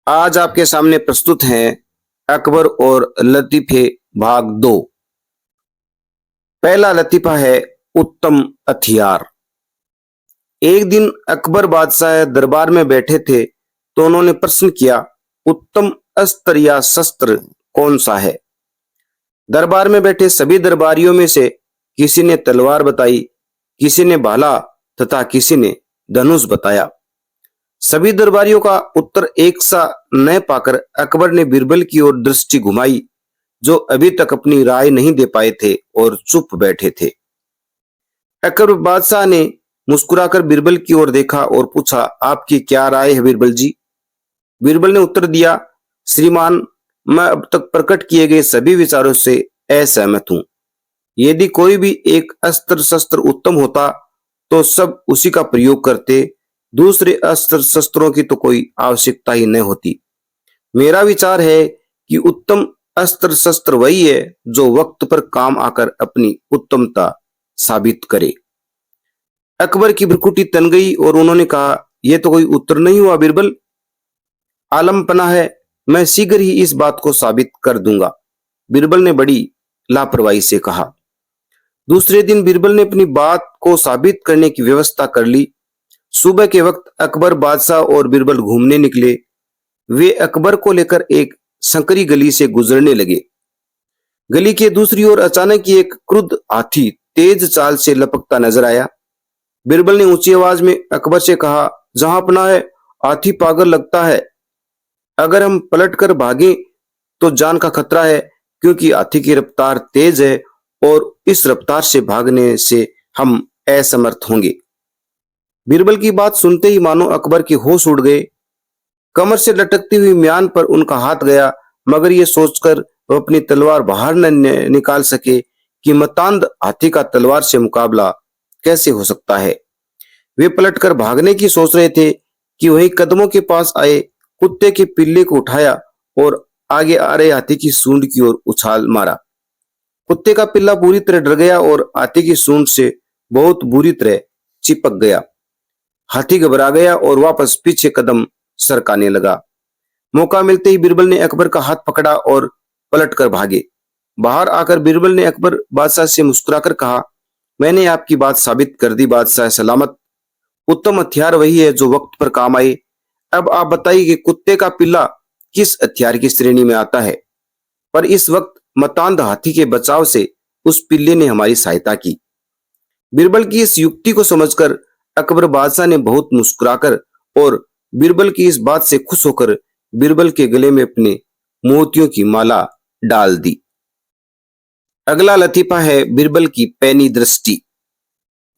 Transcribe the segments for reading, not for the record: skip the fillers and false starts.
आज आपके सामने प्रस्तुत हैं अकबर और लतीफे भाग 2। पहला लतीफा है उत्तम हथियार। एक दिन अकबर बादशाह दरबार में बैठे थे तो उन्होंने प्रश्न किया, उत्तम अस्त्र या शस्त्र कौन सा है। दरबार में बैठे सभी दरबारियों में से किसी ने तलवार बताई, किसी ने भाला तथा किसी ने धनुष बताया। सभी दरबारियों का उत्तर एक सा न पाकर अकबर ने बीरबल की ओर दृष्टि घुमाई, जो अभी तक अपनी राय नहीं दे पाए थे और चुप बैठे थे। अकबर बादशाह ने मुस्कुराकर बीरबल की ओर देखा और पूछा, आपकी क्या राय है बीरबल जी। बीरबल ने उत्तर दिया, श्रीमान, मैं अब तक प्रकट किए गए सभी विचारों से असहमत हूं। यदि कोई भी एक अस्त्र शस्त्र उत्तम होता तो सब उसी का प्रयोग करते, दूसरे अस्त्र शस्त्रों की तो कोई आवश्यकता ही न होती। मेरा विचार है कि उत्तम अस्त्र शस्त्र वही है जो वक्त पर काम आकर अपनी उत्तमता साबित करे। अकबर की भ्रुकुटी तन गई और उन्होंने कहा, यह तो कोई उत्तर नहीं हुआ बीरबल। आलमपना है, मैं शीघ्र ही इस बात को साबित कर दूंगा, बीरबल ने बड़ी लापरवाही से कहा। दूसरे दिन बीरबल ने अपनी बात को साबित करने की व्यवस्था कर ली। सुबह के वक्त अकबर बादशाह और बीरबल घूमने निकले। वे अकबर को लेकर एक संकरी गली से गुजरने लगे। गली के दूसरी ओर अचानक ही एक क्रुद्ध हाथी तेज चाल से लपकता नजर आया। बीरबल ने ऊंची आवाज में अकबर से कहा, जहां अपना है, हाथी पागल लगता है। अगर हम पलट कर भागें तो जान का खतरा है, क्योंकि हाथी की रफ्तार तेज है और इस रफ्तार से भागने से हम असमर्थ होंगे। बीरबल की बात सुनते ही मानो अकबर के होश उड़ गए। कमर से लटकती हुई म्यान पर उनका हाथ गया, मगर ये सोचकर वह अपनी तलवार बाहर न निकाल सके कि मतांध हाथी का तलवार से मुकाबला कैसे हो सकता है। वे पलटकर भागने की सोच रहे थे कि वही कदमों के पास आए कुत्ते के पिल्ले को उठाया और आगे आ रहे हाथी की सूंड की ओर उछाल मारा। कुत्ते का पिल्ला बुरी तरह डर गया और हाथी की सूंड से बहुत बुरी तरह चिपक गया। हाथी घबरा गया और वापस पीछे कदम सरकाने लगा। मौका मिलते ही बीरबल ने अकबर का हाथ पकड़ा और पलटकर भागे। बाहर आकर बीरबल ने अकबर बादशाह से मुस्कुराकर कहा, मैंने आपकी बात साबित कर दी बादशाह सलामत। उत्तम हथियार वही है जो वक्त पर काम आए। अब आप बताइए कि कुत्ते का पिल्ला किस हथियार की श्रेणी में आता है। पर इस वक्त मतांध हाथी के बचाव से उस पिल्ले ने हमारी सहायता की। बीरबल की इस युक्ति को समझकर अकबर बादशाह ने बहुत मुस्कुराकर और बीरबल की इस बात से खुश होकर बीरबल के गले में अपने मोतियों की माला डाल दी। अगला लतीफा है बीरबल की पैनी दृष्टि।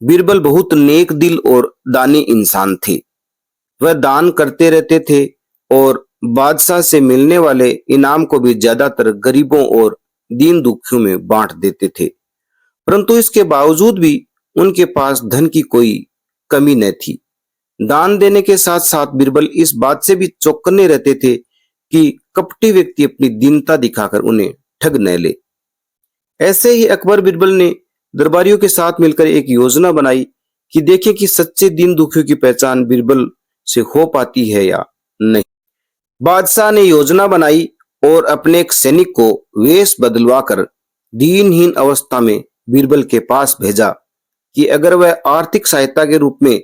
बीरबल बहुत नेक दिल और दानी इंसान थे। वह दान करते रहते थे और बादशाह से मिलने वाले इनाम को भी ज्यादातर गरीबों और दीन दुखियों में बांट देते थे। परंतु इसके बावजूद भी उनके पास धन की कोई कमी न थी। दान देने के साथ साथ बीरबल इस बात से भी चौकन्ने रहते थे कि कपटी व्यक्ति अपनी दीनता दिखाकर उन्हें ठग न ले। ऐसे ही अकबर बीरबल ने दरबारियों के साथ मिलकर एक योजना बनाई कि देखें कि सच्चे दीन दुखियों की पहचान बीरबल से हो पाती है या नहीं। बादशाह ने योजना बनाई और अपने एक सैनिक को वेश बदलवाकर दीनहीन अवस्था में बीरबल के पास भेजा कि अगर वह आर्थिक सहायता के रूप में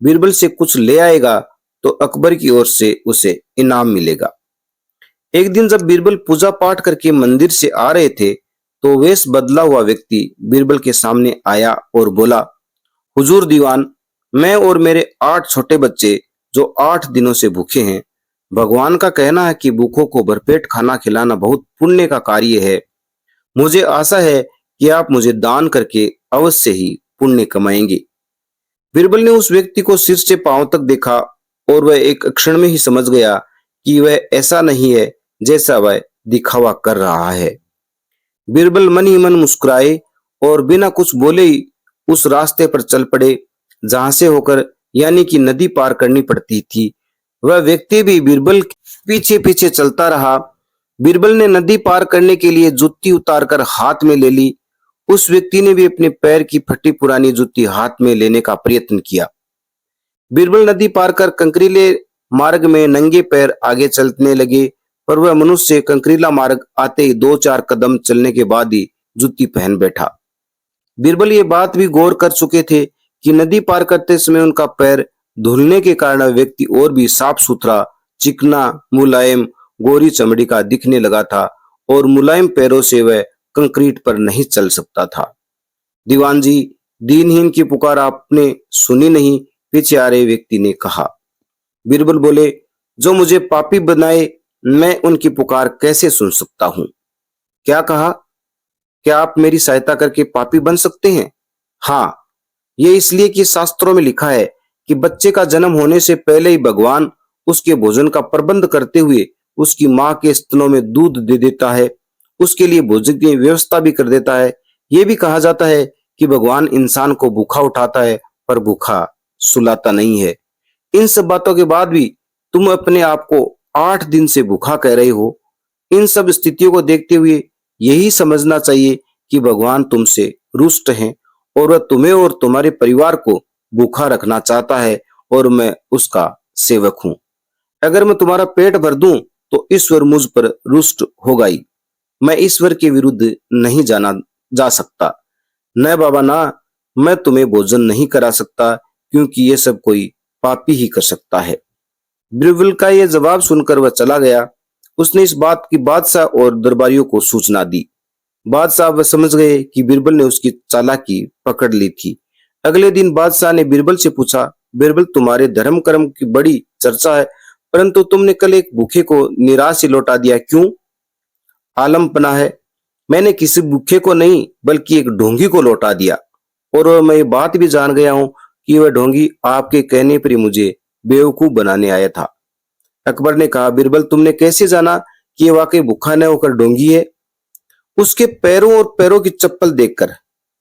बीरबल से कुछ ले आएगा तो अकबर की ओर से उसे इनाम मिलेगा। एक दिन जब बीरबल पूजा पाठ करके मंदिर से आ रहे थे तो वेश बदला हुआ व्यक्ति बीरबल के सामने आया और बोला, हुजूर दीवान, मैं और मेरे 8 छोटे बच्चे जो 8 दिनों से भूखे हैं, भगवान का कहना है कि भूखों को भरपेट खाना खिलाना बहुत पुण्य का कार्य है। मुझे आशा है कि आप मुझे दान करके अवश्य ही पुण्य कमाएंगे। बीरबल ने उस व्यक्ति को सिर से पांव तक देखा और वह एक क्षण में ही समझ गया कि वह ऐसा नहीं है जैसा वह दिखावा कर रहा है। बीरबल मन ही मन मुस्कुराए और बिना कुछ बोले ही उस रास्ते पर चल पड़े जहां से होकर यानी कि नदी पार करनी पड़ती थी। वह व्यक्ति भी बीरबल पीछे पीछे चलता रहा। बीरबल ने नदी पार करने के लिए जूती उतारकर हाथ में ले ली। उस व्यक्ति ने भी अपने पैर की फटी पुरानी जूती हाथ में लेने का प्रयत्न किया। बीरबल नदी पार कर कंकरीले मार्ग में नंगे पैर आगे चलने लगे, पर वह मनुष्य कंकरीला मार्ग आते ही 2-4 कदम चलने के बाद ही जूती पहन बैठा। बीरबल ये बात भी गौर कर चुके थे कि नदी पार करते समय उनका पैर धुलने के कारण व्यक्ति और भी साफ सुथरा, चिकना, मुलायम, गोरी चमड़ी का दिखने लगा था और मुलायम पैरों से वह कंक्रीट पर नहीं चल सकता था। दीवान जी, दीनहीन की पुकार आपने सुनी नहीं, पीछे आ रहे व्यक्ति ने कहा। बीरबल बोले, जो मुझे पापी बनाए, मैं उनकी पुकार कैसे सुन सकता हूं? क्या कहा? क्या आप मेरी सहायता करके पापी बन सकते हैं? हाँ, ये इसलिए कि शास्त्रों में लिखा है कि बच्चे का जन्म होने से पहले ही भगवान उसके भोजन का प्रबंध करते हुए उसकी माँ के स्तनों में दूध दे देता है, उसके लिए भोजन की व्यवस्था भी कर देता है। ये भी कहा जाता है कि भगवान इंसान को भूखा उठाता है पर भूखा सुलाता नहीं है। इन सब बातों के बाद भी तुम अपने आप को 8 दिन से भूखा कह रहे हो। इन सब स्थितियों को देखते हुए यही समझना चाहिए कि भगवान तुमसे रुष्ट हैं और वह तुम्हें और तुम्हारे परिवार को भूखा रखना चाहता है और मैं उसका सेवक हूं। अगर मैं तुम्हारा पेट भर दूं तो ईश्वर मुझ पर रुष्ट होगा ही। मैं ईश्वर के विरुद्ध नहीं जाना जा सकता। न बाबा ना, मैं तुम्हें भोजन नहीं करा सकता क्योंकि ये सब कोई पापी ही कर सकता है। बीरबल का यह जवाब सुनकर वह चला गया। उसने इस बात की बादशाह और दरबारियों को सूचना दी। बादशाह वह समझ गए कि बीरबल ने उसकी चालाकी पकड़ ली थी। अगले दिन बादशाह ने बीरबल से पूछा, बीरबल, तुम्हारे धर्म कर्म की बड़ी चर्चा है, परंतु तुमने कल एक भूखे को निराश से लौटा दिया, क्यों? आलमपना है। मैंने किसी भूखे को नहीं बल्कि एक ढोंगी को लौटा दिया और मैं ये बात भी जान गया हूं कि वह ढोंगी आपके कहने पर ही मुझे बेवकूफ बनाने आया था। अकबर ने कहा, बीरबल, तुमने कैसे जाना कि ये वाकई भूखा न होकर ढोंगी है? उसके पैरों और पैरों की चप्पल देखकर।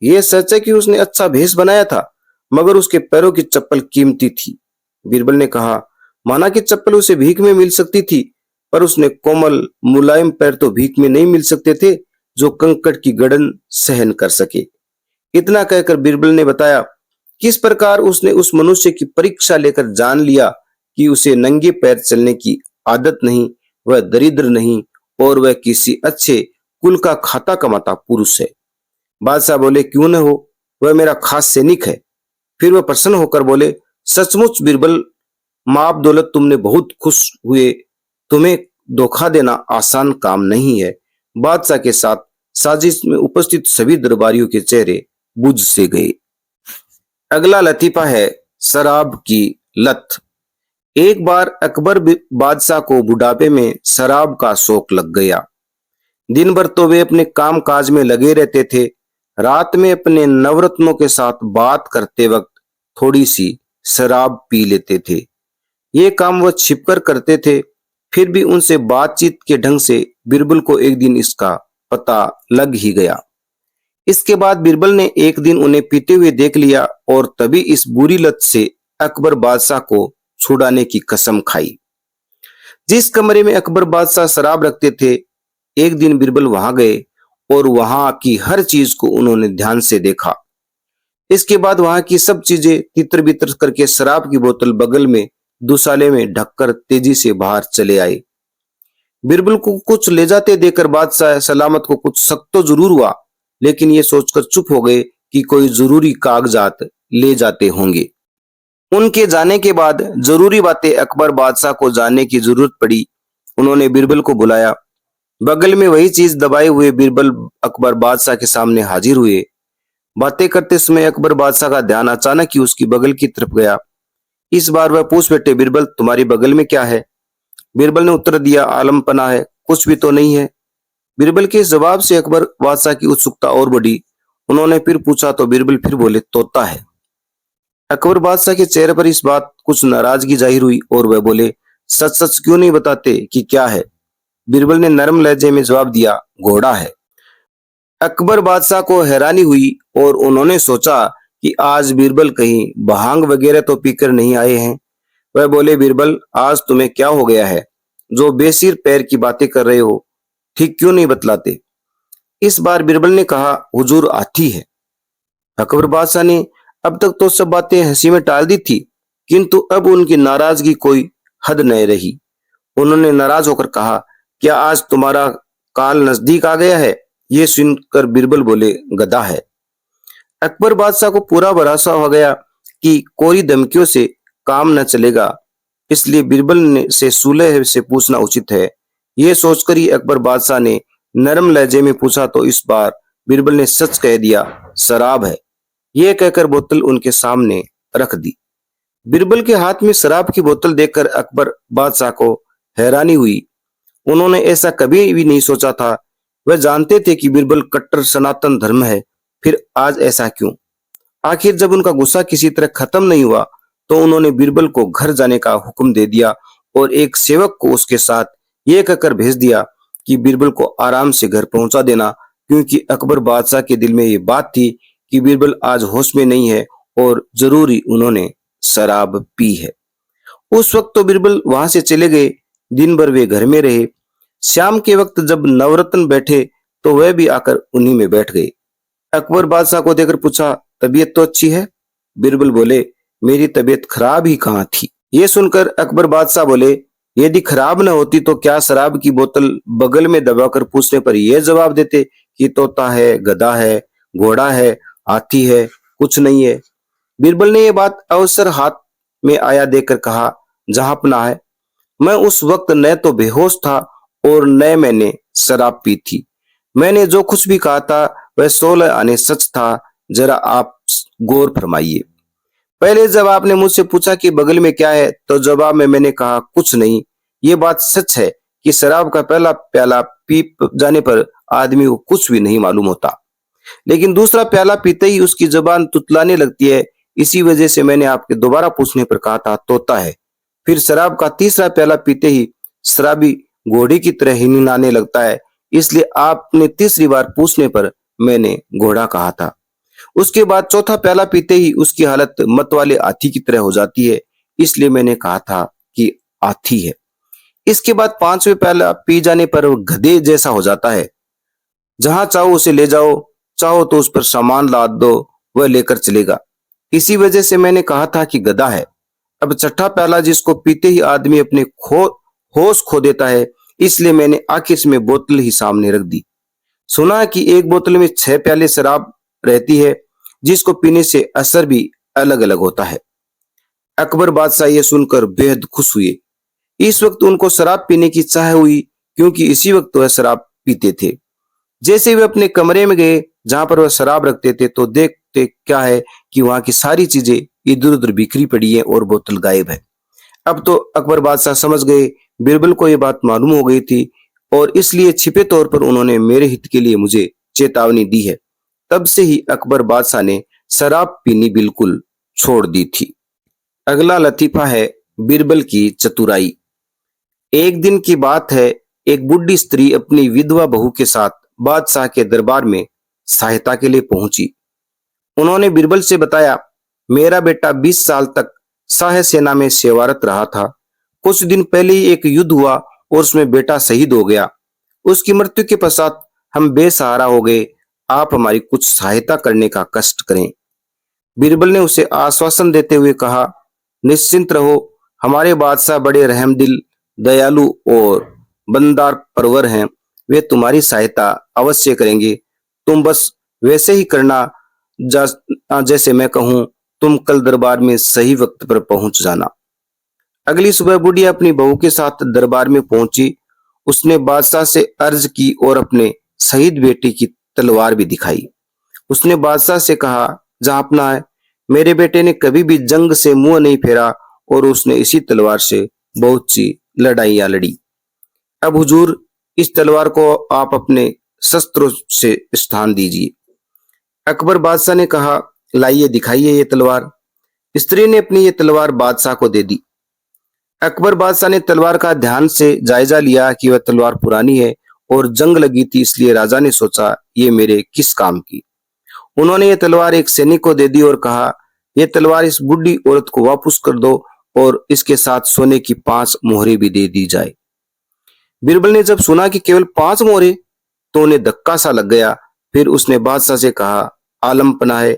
यह सच है कि उसने अच्छा भेष बनाया था, मगर उसके पैरों की चप्पल कीमती थी। बीरबल ने कहा, माना कि चप्पल उसे भीख में मिल सकती थी, पर उसने कोमल मुलायम पैर तो भीख में नहीं मिल सकते थे जो कंकड़ की गड़न सहन कर सके। इतना कहकर बीरबल ने बताया किस प्रकार उसने उस मनुष्य की परीक्षा लेकर जान लिया कि उसे नंगे पैर चलने की आदत नहीं, वह दरिद्र नहीं और वह किसी अच्छे कुल का खाता कमाता पुरुष है। बादशाह बोले, क्यों न हो, वह मेरा खास सैनिक है। फिर वह प्रसन्न होकर बोले, सचमुच बीरबल, माप दौलत तुमने बहुत खुश हुए। तुम्हें धोखा देना आसान काम नहीं है। बादशाह के साथ साजिश में उपस्थित सभी दरबारियों के चेहरे बुझ से गए। अगला लतीफा है शराब की लत। एक बार अकबर बादशाह को बुढ़ापे में शराब का शौक लग गया। दिन भर तो वे अपने काम काज में लगे रहते थे। रात में अपने नवरत्नों के साथ बात करते वक्त थोड़ी सी शराब पी लेते थे। ये काम वह छिपकर करते थे, फिर भी उनसे बातचीत के ढंग से बीरबल को एक दिन इसका पता लग ही गया। इसके बाद बीरबल ने एक दिन उन्हें पीते हुए देख लिया और तभी इस बुरी लत से अकबर बादशाह को छुड़ाने की कसम खाई। जिस कमरे में अकबर बादशाह शराब रखते थे, एक दिन बीरबल वहां गए और वहां की हर चीज को उन्होंने ध्यान से देखा। इसके बाद वहां की सब चीजें तितर बितर करके शराब की बोतल बगल में दुसाले में ढककर तेजी से बाहर चले आए। बीरबल को कुछ ले जाते देखकर बादशाह सलामत को कुछ शक तो जरूर हुआ, लेकिन ये सोचकर चुप हो गए कि कोई जरूरी कागजात ले जाते होंगे। उनके जाने के बाद जरूरी बातें अकबर बादशाह को जानने की जरूरत पड़ी। उन्होंने बीरबल को बुलाया। बगल में वही चीज दबाए हुए बीरबल अकबर बादशाह के सामने हाजिर हुए। बातें करते समय अकबर बादशाह का ध्यान अचानक ही उसकी बगल की तरफ गया। इस बार वह पूछ बैठे, बीरबल, तुम्हारी बगल में क्या है? बीरबल ने उत्तर दिया, आलमपना है, कुछ भी तो नहीं है। बीरबल के जवाब से अकबर बादशाह की उत्सुकता और बढ़ी। उन्होंने फिर पूछा तो बीरबल फिर बोले, तोता है। अकबर बादशाह के चेहरे पर इस बात कुछ नाराजगी जाहिर हुई और वह बोले, सच सच क्यों नहीं बताते कि क्या है? बीरबल ने नरम लहजे में जवाब दिया, घोड़ा है। अकबर बादशाह को हैरानी हुई और उन्होंने सोचा कि आज बीरबल कहीं भांग वगैरह तो पीकर नहीं आए हैं। वह बोले, बीरबल, आज तुम्हें क्या हो गया है जो बेसिर पैर की बातें कर रहे हो? ठीक क्यों नहीं बतलाते? इस बार बीरबल ने कहा, हुजूर हाथी है। अकबर बादशाह ने अब तक तो सब बातें हंसी में टाल दी थी, किंतु अब उनकी नाराजगी कोई हद नहीं रही। उन्होंने नाराज होकर कहा, क्या आज तुम्हारा काल नजदीक आ गया है? ये सुनकर बीरबल बोले, गधा है। अकबर बादशाह को पूरा भरोसा हो गया कि कोई धमकियों से काम न चलेगा, इसलिए बीरबल ने से सुलह से पूछना उचित है। ये सोचकर ही अकबर बादशाह ने नरम लहजे में पूछा तो इस बार बीरबल ने सच कह दिया, शराब है। ये कहकर बोतल उनके सामने रख दी। बीरबल के हाथ में शराब की बोतल देखकर अकबर बादशाह को हैरानी हुई। उन्होंने ऐसा कभी भी नहीं सोचा था। वह जानते थे कि बीरबल कट्टर सनातन धर्म है, फिर आज ऐसा क्यों? आखिर जब उनका गुस्सा किसी तरह खत्म नहीं हुआ तो उन्होंने बीरबल को घर जाने का हुक्म दे दिया और एक सेवक को उसके साथ ये कहकर भेज दिया कि बीरबल को आराम से घर पहुंचा देना, क्योंकि अकबर बादशाह के दिल में ये बात थी कि बीरबल आज होश में नहीं है और जरूरी उन्होंने शराब पी है। उस वक्त तो बीरबल वहां से चले गए। दिन भर वे घर में रहे। शाम के वक्त जब नवरत्न बैठे तो वह भी आकर उन्हीं में बैठ गए। अकबर बादशाह को देखकर पूछा, तबीयत तो अच्छी है? बीरबल बोले, मेरी तबीयत खराब ही कहाँ थी। ये सुनकर अकबर बादशाह बोले, यदि खराब न होती तो क्या शराब की बोतल बगल में दबाकर पूछने पर यह जवाब देते कि तोता है, गधा है, घोड़ा है, हाथी है, कुछ नहीं है। बीरबल ने यह बात अवसर हाथ में आया देखकर कहा, जहांपना है, मैं उस वक्त न तो बेहोश था और न मैंने शराब पी थी। मैंने जो कुछ भी कहा था वह 16 आने सच था। जरा आप गौर फरमाइए। पहले जब आपने मुझसे पूछा कि बगल में क्या है तो जवाब में मैंने कहा कुछ नहीं। ये बात सच है कि शराब का पहला प्याला पी जाने पर आदमी को कुछ भी नहीं मालूम होता, लेकिन दूसरा प्याला पीते ही उसकी जुबान तुतलाने लगती है। इसी वजह से मैंने आपके दोबारा पूछने पर कहा था तोता है। फिर शराब का तीसरा प्याला पीते ही शराबी घोड़े की तरह हिनहिनाने लगता है, इसलिए आपने तीसरी बार पूछने पर मैंने घोड़ा कहा था। उसके बाद चौथा प्याला पीते ही उसकी हालत मत वाले हाथी की तरह हो जाती है, इसलिए मैंने कहा था कि हाथी है। इसके बाद पांचवें प्याला पी जाने पर वो गधे जैसा हो जाता है। जहां चाहो उसे ले जाओ, चाहो तो उस पर सामान लाद दो, वह लेकर चलेगा। इसी वजह से मैंने कहा था कि गधा है। अब छठा प्याला जिसको पीते ही आदमी अपने होश खो देता है, इसलिए मैंने आखिर में बोतल ही सामने रख दी। सुना है कि एक बोतल में 6 प्याले शराब रहती है, जिसको पीने से असर भी अलग अलग होता है। अकबर बादशाह ये सुनकर बेहद खुश हुए। इस वक्त उनको शराब पीने की चाह हुई, क्योंकि इसी वक्त वह शराब पीते थे। जैसे वे अपने कमरे में गए जहां पर वह शराब रखते थे तो देखते क्या है कि वहां की सारी चीजें इधर उधर बिखरी पड़ी है और बोतल गायब है। अब तो अकबर बादशाह समझ गए बीरबल को यह बात मालूम हो गई थी और इसलिए छिपे तौर पर उन्होंने मेरे हित के लिए मुझे चेतावनी दी है। तब से ही अकबर बादशाह ने शराब पीनी बिल्कुल छोड़ दी थी। अगला लतीफा है बीरबल की चतुराई। एक दिन की बात है, एक बुढ़ी स्त्री अपनी विधवा बहू के साथ बादशाह के दरबार में सहायता के लिए पहुंची। उन्होंने बीरबल से बताया, मेरा बेटा 20 साल तक शाह सेना में सेवारत रहा था। कुछ दिन पहले ही एक युद्ध हुआ और उसमें बेटा शहीद हो गया। उसकी मृत्यु के पश्चात हम बेसहारा हो गए। आप हमारी कुछ सहायता करने का कष्ट करें। बीरबल ने उसे आश्वासन देते हुए कहा, निश्चिंत रहो, हमारे बादशाह बड़े रहमदिल, दयालु और बंदार परवर हैं। वे तुम्हारी सहायता अवश्य करेंगे। तुम बस वैसे ही करना जैसे मैं कहूं। तुम कल दरबार में सही वक्त पर पहुंच जाना। अगली सुबह बुढ़िया अपनी बहू के साथ दरबार में पहुंची। उसने बादशाह से अर्ज की और अपने शहीद बेटे की तलवार भी दिखाई। उसने बादशाह से कहा, जहांपना है, मेरे बेटे ने कभी भी जंग से मुंह नहीं फेरा और उसने इसी तलवार से बहुत सी लड़ाइयां लड़ी। अब हुजूर, इस तलवार को आप अपने शस्त्रों से स्थान दीजिए। अकबर बादशाह ने कहा, लाइए दिखाइए ये तलवार। स्त्री ने अपनी ये तलवार बादशाह को दे दी। अकबर बादशाह ने तलवार का ध्यान से जायजा लिया कि वह तलवार पुरानी है और जंग लगी थी, इसलिए राजा ने सोचा ये मेरे किस काम की। उन्होंने ये तलवार एक सैनिक को दे दी और कहा, यह तलवार इस बुढ़ी औरत को वापस कर दो और इसके साथ सोने की 5 मोहरें भी दे दी जाए। बीरबल ने जब सुना कि केवल 5 मोहरें तो उन्हें धक्का सा लग गया। फिर उसने बादशाह से कहा, आलम पनाहे,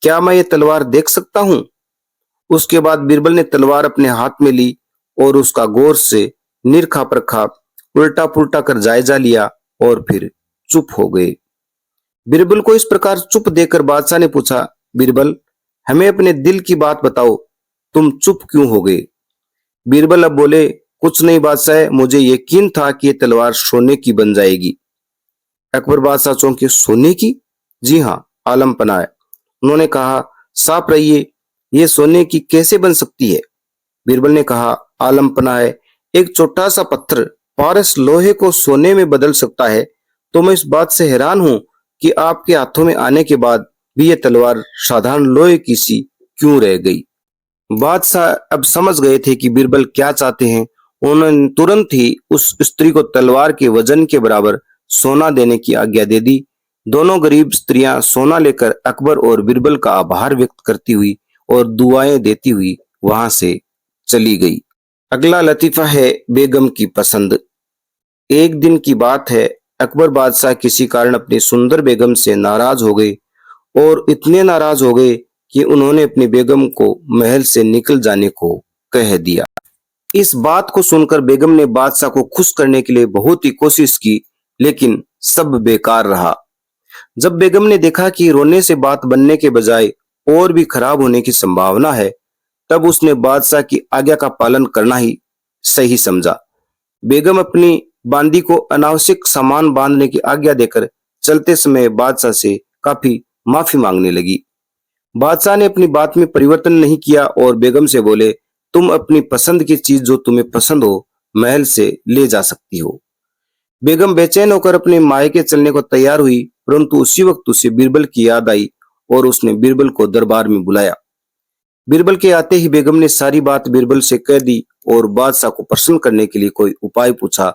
क्या मैं ये तलवार देख सकता हूं? उसके बाद बीरबल ने तलवार अपने हाथ में ली और उसका गौर से निरखा परखा उल्टा पुल्टा कर जायजा लिया और फिर चुप हो गए। बीरबल को इस प्रकार चुप देखकर बादशाह ने पूछा, बीरबल, हमें अपने दिल की बात बताओ, तुम चुप क्यों हो गए? बीरबल अब बोले, कुछ नहीं बादशाह, मुझे यकीन था कि ये तलवार सोने की बन जाएगी। अकबर बादशाह चौंके, सोने की? जी हाँ, आलम पना है। उन्होंने कहा, साफ रहिए, ये सोने की कैसे बन सकती है? बीरबल ने कहा, आलम पना है, एक छोटा सा पत्थर पारस लोहे को सोने में बदल सकता है। तो मैं इस बात से हैरान हूं कि आपके हाथों में आने के बाद भी ये तलवार साधारण लोहे की सी क्यों रह गई? बादशाह अब समझ गए थे कि बीरबल क्या चाहते हैं। उन्होंने तुरंत ही उस स्त्री को तलवार के वजन के बराबर सोना देने की आज्ञा दे दी। दोनों गरीब स्त्रियां सोना लेकर अकबर और बीरबल का आभार व्यक्त करती हुई और दुआएं देती हुई वहां से चली गई। अगला लतीफा है बेगम की पसंद। एक दिन की बात है, अकबर बादशाह किसी कारण अपनी सुंदर बेगम से नाराज हो गए और इतने नाराज हो गए कि उन्होंने अपनी बेगम को महल से निकल जाने को कह दिया। इस बात को सुनकर बेगम ने बादशाह को खुश करने के लिए बहुत ही कोशिश की, लेकिन सब बेकार रहा। जब बेगम ने देखा कि रोने से बात बनने के बजाय और भी खराब होने की संभावना है, तब उसने बादशाह की आज्ञा का पालन करना ही सही समझा। बेगम अपनी बांदी को अनावश्यक सामान बांधने की आज्ञा देकर चलते समय बादशाह से काफी माफी मांगने लगी। बादशाह ने अपनी बात में परिवर्तन नहीं किया और बेगम से बोले, तुम अपनी पसंद की चीज जो तुम्हें पसंद हो महल से ले जा सकती हो। बेगम बेचैन होकर अपने मायके चलने को तैयार हुई, परंतु उसी वक्त उसे बीरबल की याद आई और उसने बीरबल को दरबार में बुलाया। बीरबल के आते ही बेगम ने सारी बात बीरबल से कह दी और बादशाह को प्रसन्न करने के लिए कोई उपाय पूछा।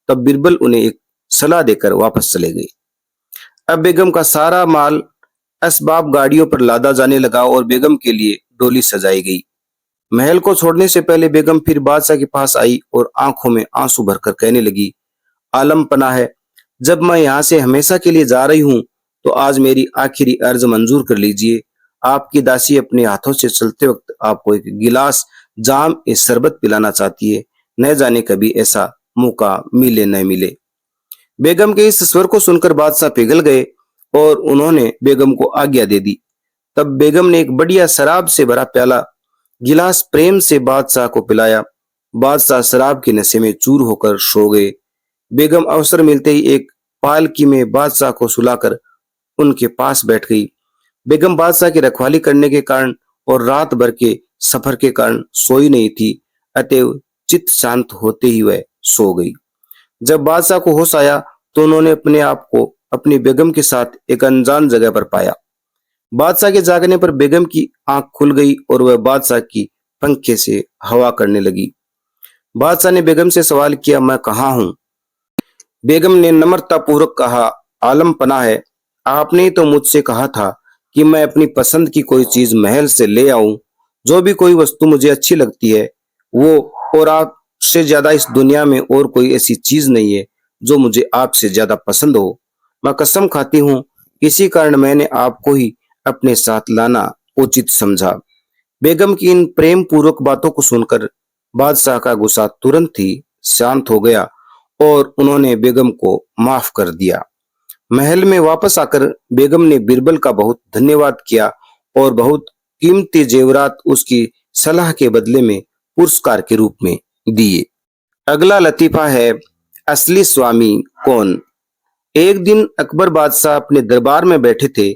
तब बीरबल उन्हें एक सलाह देकर वापस चले गए। अब बेगम का सारा माल असबाब गाड़ियों पर लादा जाने लगा और बेगम के लिए डोली सजाई गई। महल को छोड़ने से पहले बेगम फिर बादशाह के पास आई और आंखों में आंसू भरकर कहने लगी, आलम पना है, जब मैं यहाँ से हमेशा के लिए जा रही हूँ तो आज मेरी आखिरी अर्ज मंजूर कर लीजिए। आपकी दासी अपने हाथों से चलते वक्त आपको एक गिलास जाम ए शरबत पिलाना चाहती है। न जाने कभी ऐसा मौका मिले न मिले। बेगम के इस स्वर को सुनकर बादशाह पिघल गए और उन्होंने बेगम को आज्ञा दे दी। तब बेगम ने एक बढ़िया शराब से भरा प्याला गिलास प्रेम से बादशाह को पिलाया। बादशाह शराब के नशे में चूर होकर सो गए। बेगम अवसर मिलते ही एक पालकी में बादशाह को सुलाकर उनके पास बैठ गई। बेगम बादशाह की रखवाली करने के कारण और रात भर के सफर के कारण सोई नहीं थी, अतएव चित्त शांत होते ही वह सो गई। जब बादशाह को होश आया तो उन्होंने अपने आप को अपनी बेगम के साथ एक अनजान जगह पर पाया। बादशाह के जागने पर बेगम की आंख खुल गई और वह बादशाह की पंखे से हवा करने लगी। बादशाह ने बेगम से सवाल किया, मैं कहाँ हूँ? बेगम ने नम्रता पूर्वक कहा, आलम पना है, आपने तो मुझसे कहा था कि मैं अपनी पसंद की कोई चीज महल से ले आऊं। जो भी कोई वस्तु मुझे अच्छी लगती है वो, और आपसे ज्यादा इस दुनिया में और कोई ऐसी चीज नहीं है जो मुझे आपसे ज्यादा पसंद हो। मैं कसम खाती हूँ किसी कारण मैंने आपको ही अपने साथ लाना उचित समझा। बेगम की इन प्रेम पूर्वक बातों को सुनकर बादशाह का गुस्सा तुरंत ही शांत हो गया और उन्होंने बेगम को माफ कर दिया। महल में वापस आकर बेगम ने बीरबल का बहुत धन्यवाद किया और बहुत कीमती जेवरात उसकी सलाह के बदले में पुरस्कार के रूप में दिए। अगला लतीफा है असली स्वामी कौन। एक दिन अकबर बादशाह अपने दरबार में बैठे थे,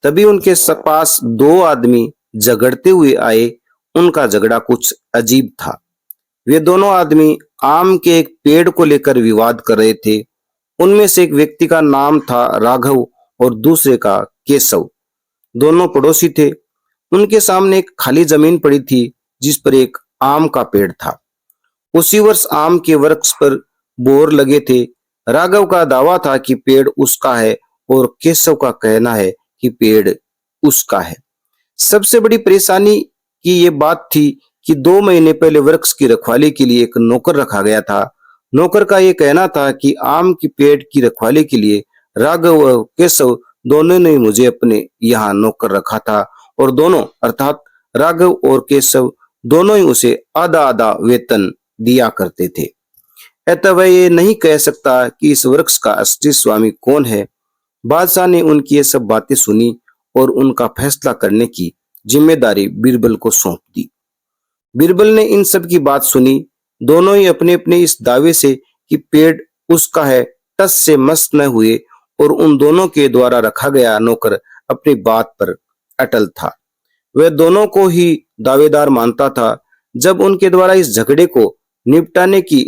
तभी उनके पास दो आदमी झगड़ते हुए आए। उनका झगड़ा कुछ अजीब था। वे दोनों आदमी आम के एक पेड़ को लेकर विवाद कर रहे थे। उनमें से एक व्यक्ति का नाम था राघव और दूसरे का केशव। दोनों पड़ोसी थे। उनके सामने एक खाली जमीन पड़ी थी जिस पर एक आम का पेड़ था। उसी वर्ष आम के वृक्ष पर बोर लगे थे। राघव का दावा था कि पेड़ उसका है और केशव का कहना है कि पेड़ उसका है। सबसे बड़ी परेशानी की ये बात थी कि 2 महीने पहले वृक्ष की रखवाली के लिए एक नौकर रखा गया था। नौकर का ये कहना था कि आम की पेड़ की रखवाली के लिए राघव और केशव दोनों ने मुझे अपने यहाँ नौकर रखा था और दोनों अर्थात राघव और केशव दोनों ही उसे आधा आधा वेतन दिया करते थे। अतः वह ये नहीं कह सकता कि इस वृक्ष का असली स्वामी कौन है। बादशाह ने उनकी ये सब बातें सुनी और उनका फैसला करने की जिम्मेदारी बीरबल को सौंप दी। बीरबल ने इन सब की बात सुनी। दोनों ही अपने अपने इस दावे से कि पेड़ उसका है टस से मस न हुए और उन दोनों के द्वारा रखा गया नौकर अपनी बात पर अटल था। वह दोनों को ही दावेदार मानता था। जब उनके द्वारा इस झगड़े को निपटाने की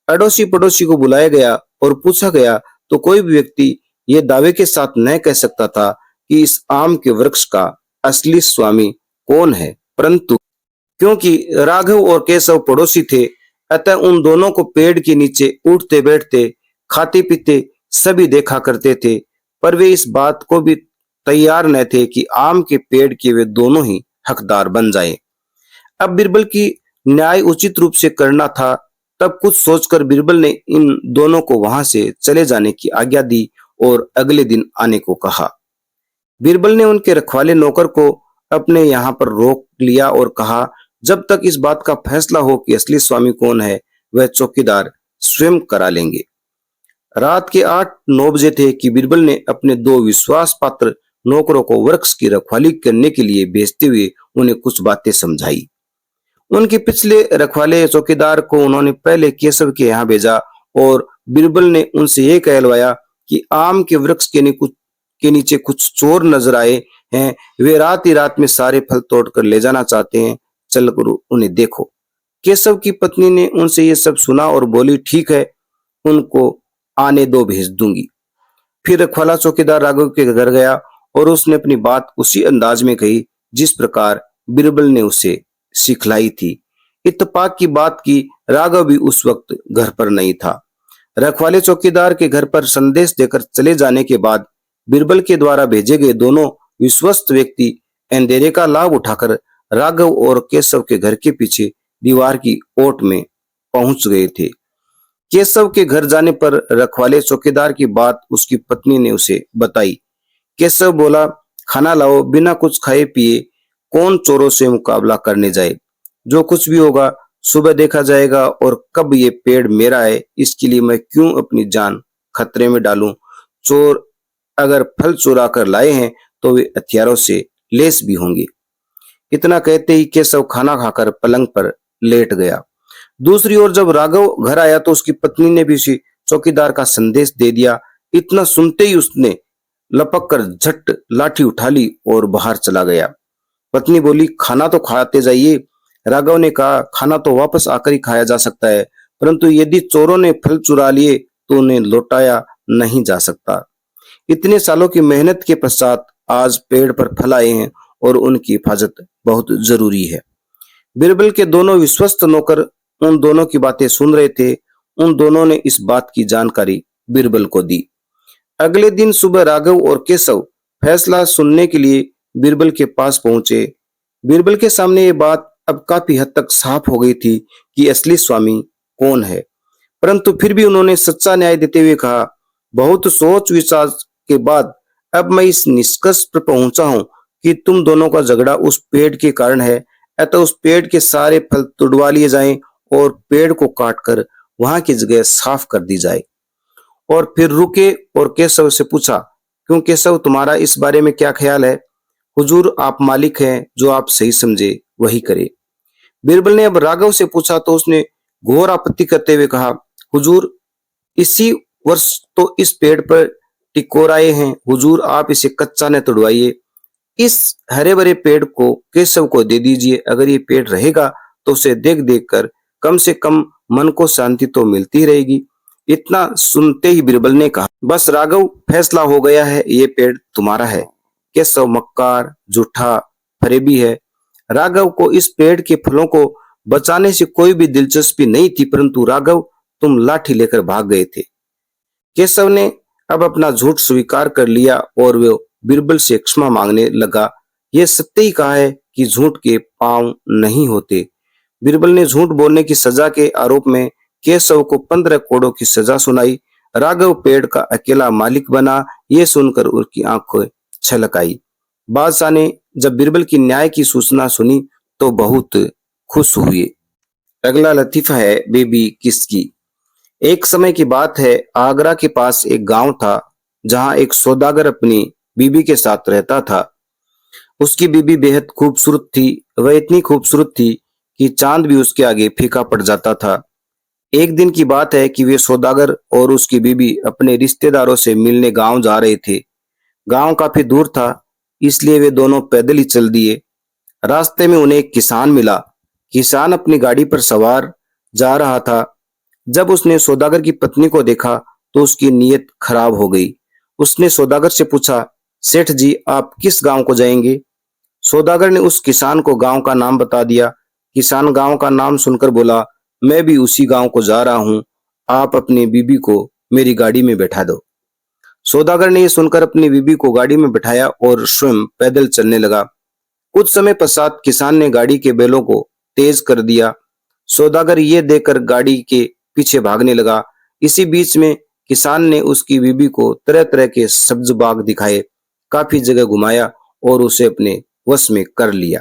अड़ोसी पड़ोसी को बुलाया गया और पूछा गया तो कोई भी व्यक्ति ये दावे के साथ न कह सकता था कि इस आम के वृक्ष का असली स्वामी कौन है, परंतु क्योंकि राघव और केशव पड़ोसी थे, अतः उन दोनों को पेड़ के नीचे उठते बैठते, खाते पीते सभी देखा करते थे। पर वे इस बात को भी तैयार न थे कि आम के पेड़ के वे दोनों ही हकदार बन जाएं। अब बीरबल की न्याय उचित रूप से करना था। तब कुछ सोचकर बीरबल ने इन दोनों को वहां से चले जाने की आज्ञा दी और अगले दिन आने को कहा। बीरबल ने उनके रखवाले नौकर को अपने यहाँ पर रोक लिया और कहा, जब तक इस बात का फैसला हो कि असली स्वामी कौन है, वह चौकीदार स्वयं करा लेंगे। रात के 8-9 बजे थे कि बीरबल ने अपने 2 विश्वास पात्र नौकरों को वृक्ष की रखवाली करने के लिए भेजते हुए उन्हें कुछ बातें समझाई। उनके पिछले रखवाले चौकीदार को उन्होंने पहले केशव के यहाँ भेजा और बीरबल ने उनसे यह कहलवाया कि आम के वृक्ष के नीचे कुछ चोर नजर आए हैं। वे रात ही रात में सारे फल तोड़कर ले जाना चाहते हैं, चलकर उन्हें देखो। केशव की पत्नी ने उनसे ये सब सुना और बोली, ठीक है, उनको आने दो, भेज दूंगी। फिर रखवाला चौकीदार राघव के घर गया और उसने अपनी बात उसी अंदाज में कही जिस प्रकार बीरबल ने उसे सिखलाई थी। इत्तेफाक की बात की राघव भी उस वक्त घर पर नहीं था। रखवाले चौकीदार के घर पर संदेश देकर चले जाने के बाद बीरबल के द्वारा भेजे गए दोनों विश्वस्त व्यक्ति अंधेरे का लाभ उठाकर राघव और केशव के घर के पीछे दीवार की ओट में पहुंच गए थे। केशव के घर जाने पर रखवाले चौकीदार की बात उसकी पत्नी ने उसे बताई। केशव बोला, खाना लाओ, बिना कुछ खाए पिए कौन चोरों से मुकाबला करने जाए। जो कुछ भी होगा सुबह देखा जाएगा, और कब ये पेड़ मेरा है इसके लिए मैं क्यों अपनी जान खतरे में डालूं। चोर अगर फल चुरा कर लाए हैं तो वे हथियारों से लेस भी होंगे। इतना कहते ही केशव खाना खाकर पलंग पर लेट गया। दूसरी ओर जब राघव घर आया तो उसकी पत्नी ने भी उसी चौकीदार का संदेश दे दिया। इतना सुनते ही उसने लपक कर झट लाठी उठा ली और बाहर चला गया। पत्नी बोली, खाना तो खाते जाइए। राघव ने कहा, खाना तो वापस आकर ही खाया जा सकता है, परंतु यदि चोरों ने फल चुरा लिए तो उन्हें लौटाया नहीं जा सकता। इतने सालों की मेहनत के पश्चात आज पेड़ पर फल आए हैं और उनकी हिफाजत बहुत जरूरी है। बीरबल के दोनों विश्वस्त नौकर उन दोनों की बातें सुन रहे थे। उन दोनों ने इस बात की जानकारी बीरबल को दी। अगले दिन सुबह राघव और केशव फैसला सुनने के लिए बीरबल के पास पहुंचे। बीरबल के सामने ये बात अब काफी हद तक साफ हो गई थी कि असली स्वामी कौन है, परंतु फिर भी उन्होंने सच्चा न्याय देते हुए कहा, बहुत सोच विचार के बाद अब मैं इस निष्कर्ष पर पहुंचा हूं कि तुम दोनों का झगड़ा उस पेड़ के कारण है। अतः उस पेड़ के सारे फल तुड़वा लिए जाएं और पेड़ को काटकर वहां की जगह साफ कर दी जाए। और फिर रुके और केशव से पूछा, क्यों केशव, तुम्हारा इस बारे में क्या ख्याल है। हुजूर, आप मालिक हैं, जो आप सही समझे वही करे। बीरबल ने अब राघव से पूछा तो उसने घोर आपत्ति करते हुए कहा, हुजूर, इसी वर्ष तो इस पेड़ पर टिकोर आए हैं। हुजूर, आप इसे कच्चा न तोड़वाइए। इस हरे भरे पेड़ को केशव को दे दीजिए। अगर ये पेड़ रहेगा तो उसे देख देख कर कम से कम मन को शांति तो मिलती ही रहेगी। इतना सुनते ही बीरबल ने कहा, बस राघव, फैसला हो गया है, ये पेड़ तुम्हारा है। केशव मक्कार, झूठा, फरेबी है। राघव को इस पेड़ के फलों को बचाने से कोई भी दिलचस्पी नहीं थी, परंतु राघव, तुम लाठी लेकर भाग गए थे। केशव ने अब अपना झूठ स्वीकार कर लिया और वो बीरबल से क्षमा मांगने लगा। यह सत्य ही कहा है कि झूठ के पांव नहीं होते। बीरबल ने झूठ बोलने की सजा के आरोप में केशव को 15 कोड़ों की सजा सुनाई। राघव पेड़ का अकेला मालिक बना। ये सुनकर उसकी आंखें छलक आई। बादशाह ने जब बीरबल की न्याय की सूचना सुनी तो बहुत खुश हुए। अगला लतीफा है बेबी किसकी। एक समय की बात है, आगरा के पास एक गांव था जहां एक सौदागर अपनी बीबी के साथ रहता था। उसकी बीबी बेहद खूबसूरत थी। वह इतनी खूबसूरत थी कि चांद भी उसके आगे फीका पड़ जाता था। एक दिन की बात है कि वे सौदागर और उसकी बीबी अपने रिश्तेदारों से मिलने गांव जा रहे थे। गांव काफी दूर था, इसलिए वे दोनों पैदल ही चल दिए। रास्ते में उन्हें एक किसान मिला। किसान अपनी गाड़ी पर सवार जा रहा था। जब उसने सौदागर की पत्नी को देखा तो उसकी नीयत खराब हो गई। उसने सौदागर से पूछा, सेठ जी आप किस गांव को जाएंगे? सौदागर ने उस किसान को गांव का नाम बता दिया। किसान गांव का नाम सुनकर बोला, मैं भी उसी गांव को जा रहा हूं। आप अपनी बीबी को मेरी गाड़ी में बैठा दो। सौदागर ने यह सुनकर अपनी बीबी को गाड़ी में बैठाया और स्वयं पैदल चलने लगा। कुछ समय पश्चात किसान ने गाड़ी के बैलों को तेज कर दिया। सौदागर ये देखकर गाड़ी के पीछे भागने लगा। इसी बीच में किसान ने उसकी बीबी को तरह तरह के सब्ज बाग दिखाए, काफी जगह घुमाया और उसे अपने वश में कर लिया।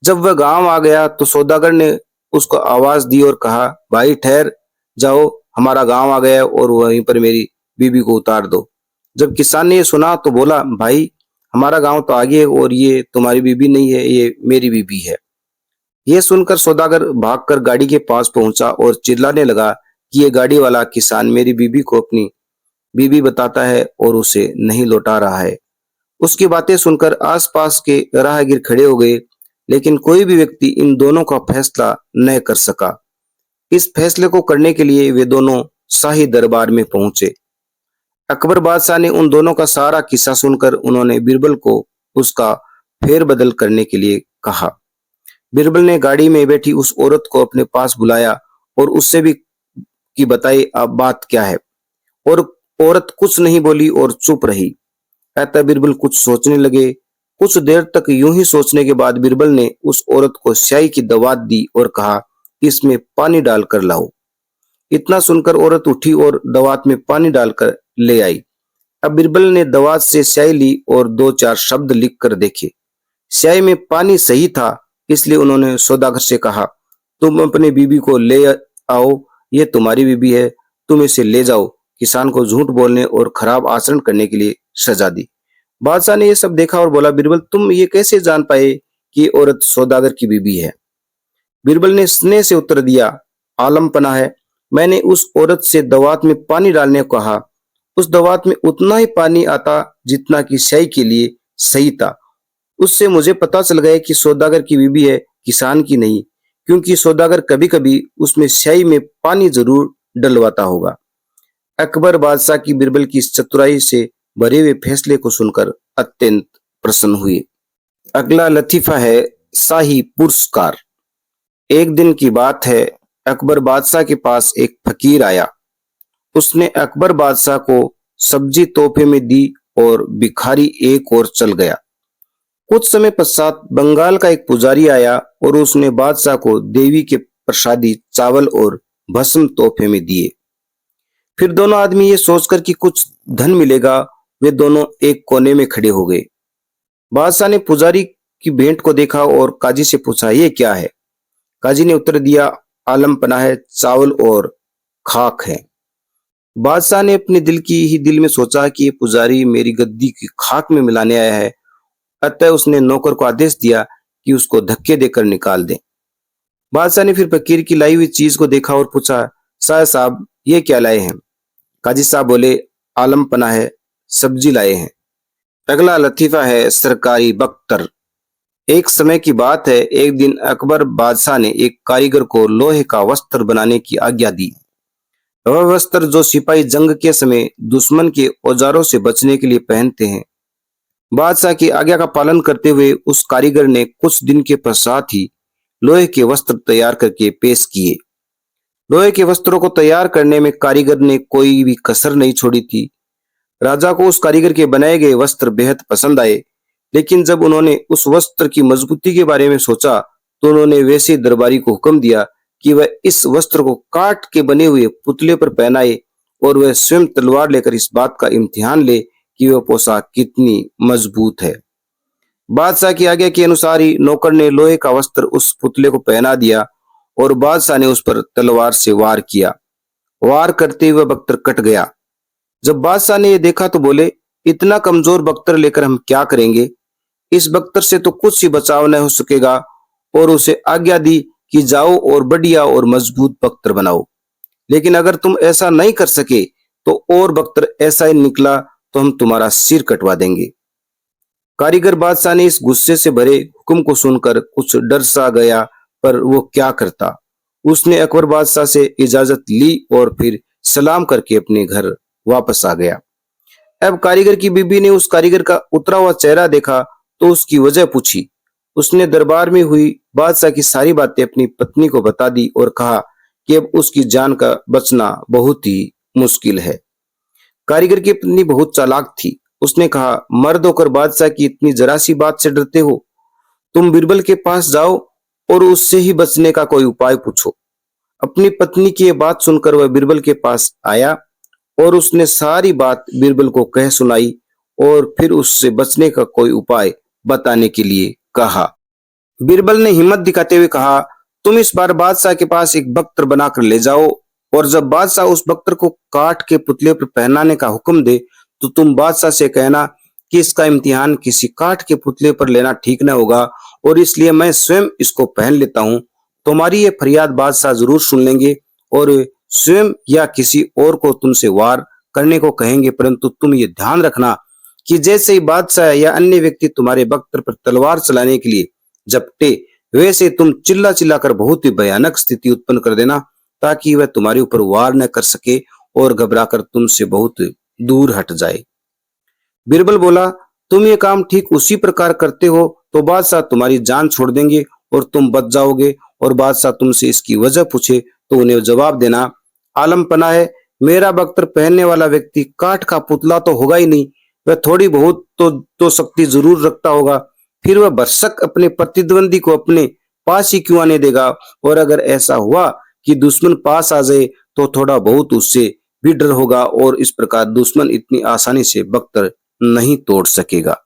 जब वह गांव आ गया तो सौदागर ने उसको आवाज दी और कहा, भाई ठहर जाओ, हमारा गांव आ गया है और वहीं पर मेरी बीबी को उतार दो। जब किसान ने ये सुना तो बोला, भाई हमारा गांव तो आगे है और ये तुम्हारी बीबी नहीं है, ये मेरी बीबी है। यह सुनकर सौदागर भागकर गाड़ी के पास पहुंचा और चिल्लाने लगा कि ये गाड़ी वाला किसान मेरी बीबी को अपनी बीबी बताता है और उसे नहीं लौटा रहा है। उसकी बातें सुनकर आसपास के राहगीर खड़े हो गए, लेकिन कोई भी व्यक्ति इन दोनों का फैसला न कर सका। इस फैसले को करने के लिए वे दोनों शाही दरबार में पहुंचे। अकबर बादशाह ने उन दोनों का सारा किस्सा सुनकर उन्होंने बीरबल को उसका फेरबदल करने के लिए कहा। बीरबल ने गाड़ी में बैठी उस औरत को अपने पास बुलाया और उससे भी कि बताई अब बात क्या है। और औरत कुछ नहीं बोली और चुप रही। अतः बीरबल कुछ सोचने लगे। कुछ देर तक यूं ही सोचने के बाद बीरबल ने उस औरत को स्याही की दवात दी और कहा, इसमें पानी डालकर लाओ। इतना सुनकर औरत उठी और दवात में पानी डालकर ले आई। अब बीरबल ने दवात से स्याही ली और दो चार शब्द लिख कर देखे। स्याही में पानी सही था, इसलिए उन्होंने सौदागर से कहा, तुम अपनी बीबी को ले आओ, ये तुम्हारी बीबी है, तुम इसे ले जाओ। किसान को झूठ बोलने और खराब आचरण करने के लिए सजा दी। बादशाह ने यह सब देखा और बोला, बीरबल तुम ये कैसे जान पाए कि ये औरत सौदागर की बीबी है? बीरबल ने स्नेह से उत्तर दिया, आलम पना है, मैंने उस औरत से दवात में पानी डालने को कहा। उस दवात में उतना ही पानी आता जितना कि स्याही के लिए सही था। उससे मुझे पता चल गया कि सौदागर की बीबी है, किसान की नहीं, क्योंकि सौदागर कभी कभी उसमें स्याही में पानी जरूर डलवाता होगा। अकबर बादशाह की बीरबल की इस चतुराई से भरे हुए फैसले को सुनकर अत्यंत प्रसन्न हुए। अगला लतीफा है शाही पुरस्कार। एक दिन की बात है, अकबर बादशाह के पास एक फकीर आया। उसने अकबर बादशाह को सब्जी तोहफे में दी और भिखारी एक और चल गया। कुछ समय पश्चात बंगाल का एक पुजारी आया और उसने बादशाह को देवी के प्रसादी चावल और भस्म तोहफे में दिए। फिर दोनों आदमी ये सोचकर कि कुछ धन मिलेगा, वे दोनों एक कोने में खड़े हो गए। बादशाह ने पुजारी की भेंट को देखा और काजी से पूछा, ये क्या है? काजी ने उत्तर दिया, आलम पना है, चावल और खाक है। बादशाह ने अपने दिल में सोचा कि ये पुजारी मेरी गद्दी की खाक में मिलाने आया है। अतः उसने नौकर को आदेश दिया कि उसको धक्के देकर निकाल दे। बादशाह ने फिर फकीर की लाई हुई चीज को देखा और पूछा, शाह साहब ये क्या लाए हैं? काजी साहब बोले, आलम पना है, सब्जी लाए हैं। अगला लतीफा है सरकारी बख्तर। एक समय की बात है, एक दिन अकबर बादशाह ने एक कारीगर को लोहे का वस्त्र बनाने की आज्ञा दी। वह वस्त्र जो सिपाही जंग के समय दुश्मन के औजारों से बचने के लिए पहनते हैं। बादशाह की आज्ञा का पालन करते हुए उस कारीगर ने कुछ दिन के पश्चात ही लोहे के वस्त्र तैयार करके पेश किए। लोहे के वस्त्रों को तैयार करने में कारीगर ने कोई भी कसर नहीं छोड़ी थी। राजा को उस कारीगर के बनाए गए वस्त्र बेहद पसंद आए, लेकिन जब उन्होंने उस वस्त्र की मजबूती के बारे में सोचा तो उन्होंने वैसे दरबारी को हुक्म दिया कि वह इस वस्त्र को काट के बने हुए पुतले पर पहनाए और वह स्वयं तलवार लेकर इस बात का इम्तिहान ले कि वह पोशाक कितनी मजबूत है। बादशाह की आज्ञा के अनुसार ही नौकर ने लोहे का वस्त्र उस पुतले को पहना दिया और बादशाह ने उस पर तलवार से वार किया। वार करते हुए बख्तर कट गया। जब बादशाह ने यह देखा तो बोले, इतना कमजोर बख्तर लेकर हम क्या करेंगे? इस बख्तर से तो कुछ ही बचाव न हो सकेगा। और उसे आज्ञा दी कि जाओ और बढ़िया और मजबूत बख्तर बनाओ। लेकिन अगर तुम ऐसा नहीं कर सके तो और बख्तर ऐसा ही निकला तो हम तुम्हारा सिर कटवा देंगे। कारीगर बादशाह ने इस गुस्से से भरे हुक्म को सुनकर कुछ डर सा गया, पर वो क्या करता। उसने अकबर बादशाह से इजाजत ली और फिर सलाम करके अपने घर वापस आ गया। अब कारीगर की बीबी ने उस कारीगर का उतरा हुआ चेहरा देखा तो उसकी वजह पूछी। उसने दरबार में हुई बादशाह की सारी बातें अपनी पत्नी को बता दी और कहा कि अब उसकी जान का बचना बहुत ही मुश्किल है। कारीगर की पत्नी बहुत चालाक थी। उसने कहा, मर्द होकर बादशाह की इतनी जरा सी बात से डरते हो? तुम बीरबल के पास जाओ और उससे ही बचने का कोई उपाय पूछो। अपनी पत्नी की यह बात सुनकर वह बीरबल के पास आया और उसने सारी बात बीरबल को कह सुनाई और फिर उससे बचने का कोई उपाय बताने के लिए कहा। बीरबल ने हिम्मत दिखाते हुए कहा, तुम इस बार बादशाह के पास एक बख्तर बनाकर ले जाओ और जब बादशाह उस बख्तर को काट के पुतले पर पहनाने का हुक्म दे तो तुम बादशाह से कहना कि इसका इम्तिहान किसी काठ के पुतले पर लेना ठीक न होगा और इसलिए मैं स्वयं इसको पहन लेता हूँ। तुम्हारी ये फरियाद बादशाह जरूर सुन लेंगे और स्वयं या किसी और को तुमसे वार करने को कहेंगे, परंतु तुम ये ध्यान रखना कि जैसे ही बादशाह या अन्य व्यक्ति तुम्हारे बख्तर पर तलवार चलाने के लिए झपटे, वैसे तुम चिल्ला चिल्ला कर बहुत ही भयानक स्थिति उत्पन्न कर देना ताकि वह तुम्हारे ऊपर वार न कर सके और घबराकर तुमसे बहुत दूर हट जाए। बीरबल बोला, तुम ये काम ठीक उसी प्रकार करते हो तो बादशाह तुम्हारी जान छोड़ देंगे और तुम बच जाओगे। और बादशाह तुमसे इसकी वजह पूछे तो उन्हें जवाब देना, आलम पना है, मेरा बख्तर पहनने वाला व्यक्ति काठ का पुतला तो होगा ही नहीं, वह थोड़ी बहुत तो शक्ति जरूर रखता होगा। फिर वह भरसक अपने प्रतिद्वंदी को अपने पास ही क्यों आने देगा? और अगर ऐसा हुआ कि दुश्मन पास आ जाए तो थोड़ा बहुत उससे भी डर होगा और इस प्रकार दुश्मन इतनी आसानी से बख्तर नहीं तोड़ सकेगा।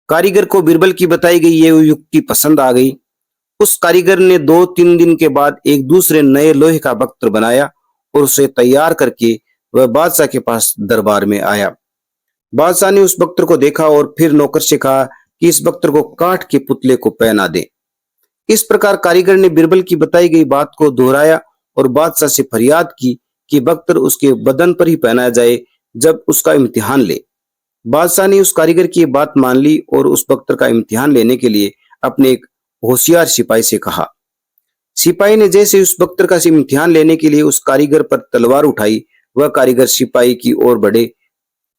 कारीगर को बीरबल की बताई गई ये युक्ति पसंद आ गई। उस कारीगर ने 2-3 दिन के बाद एक दूसरे नए लोहे का बख्तर बनाया और उसे तैयार करके वह बादशाह के पास दरबार में आया। बादशाह ने उस बख्तर को देखा और फिर नौकर से कहा कि इस बख्तर को काठ के पुतले को पहना दे। इस प्रकार कारीगर ने बीरबल की बताई गई बात को दोहराया और बादशाह से फरियाद की कि बख्तर उसके बदन पर ही पहनाया जाए जब उसका इम्तिहान ले। बादशाह ने उस कारीगर की बात मान ली और उस बख्तर का इम्तिहान लेने के लिए अपने एक होशियार सिपाही से कहा। सिपाही ने जैसे उस बख्तर का इम्तिहान लेने के लिए उस कारीगर पर तलवार उठाई, वह कारीगर सिपाही की ओर बढ़े,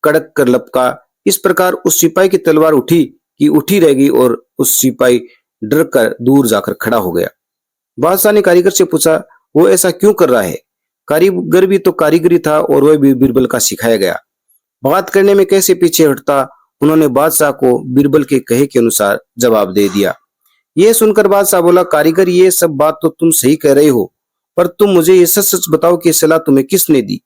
कड़क कर लपका। इस प्रकार उस सिपाही की तलवार उठी कि उठी रह गई और उस सिपाही डर कर दूर जाकर खड़ा हो गया। बादशाह ने कारीगर से पूछा, वो ऐसा क्यों कर रहा है? कारीगर भी तो कारीगरी था और वह भी बीरबल का सिखाया गया, बात करने में कैसे पीछे हटता? उन्होंने बादशाह को बीरबल के कहे के अनुसार जवाब दे दिया। यह सुनकर बादशाह बोला, कारीगर ये सब बात तो तुम सही कह रहे हो, पर तुम मुझे ये सच सच बताओ कि सलाह तुम्हें किसने दी?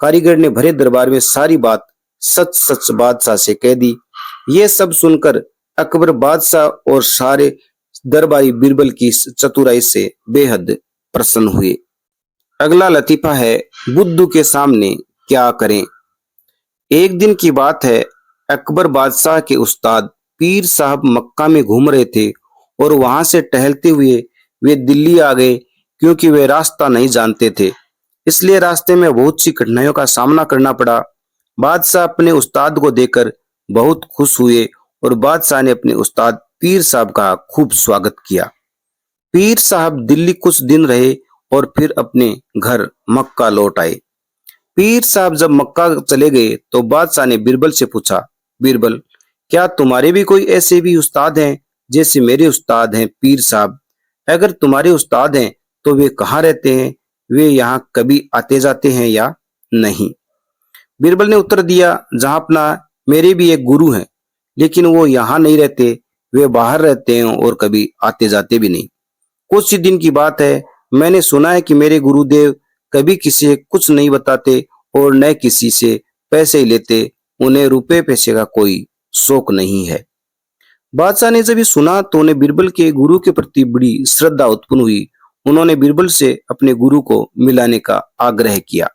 कारीगर ने भरे दरबार में सारी बात सच सच बादशाह से कह दी। ये सब सुनकर अकबर बादशाह और सारे दरबारी बीरबल की चतुराई से बेहद प्रसन्न हुए। अगला लतीफा है, बुद्धू के सामने क्या करें। एक दिन की बात है, अकबर बादशाह के उस्ताद पीर साहब मक्का में घूम रहे थे और वहां से टहलते हुए वे दिल्ली आ गए। क्योंकि वे रास्ता नहीं जानते थे, इसलिए रास्ते में बहुत सी कठिनाइयों का सामना करना पड़ा। बादशाह अपने उस्ताद को देखकर बहुत खुश हुए और बादशाह ने अपने उस्ताद पीर साहब का खूब स्वागत किया। पीर साहब दिल्ली कुछ दिन रहे और फिर अपने घर मक्का लौट आए। पीर साहब जब मक्का चले गए तो बादशाह ने बीरबल से पूछा, बीरबल, क्या तुम्हारे भी कोई ऐसे भी उस्ताद हैं जैसे मेरे उस्ताद हैं पीर साहब? अगर तुम्हारे उस्ताद हैं तो वे कहाँ रहते हैं? वे यहाँ कभी आते जाते हैं या नहीं? बीरबल ने उत्तर दिया, जहां अपना मेरे भी एक गुरु हैं, लेकिन वो यहाँ नहीं रहते, वे बाहर रहते हैं और कभी आते जाते भी नहीं। कुछ ही दिन की बात है, मैंने सुना है कि मेरे गुरुदेव कभी किसी से कुछ नहीं बताते और न किसी से पैसे ही लेते, उन्हें रुपए पैसे का कोई शौक नहीं है। बादशाह ने जब ये सुना तो उन्हें बीरबल के गुरु के प्रति बड़ी श्रद्धा उत्पन्न हुई उन्होंने बीरबल से अपने गुरु को मिलाने का आग्रह किया।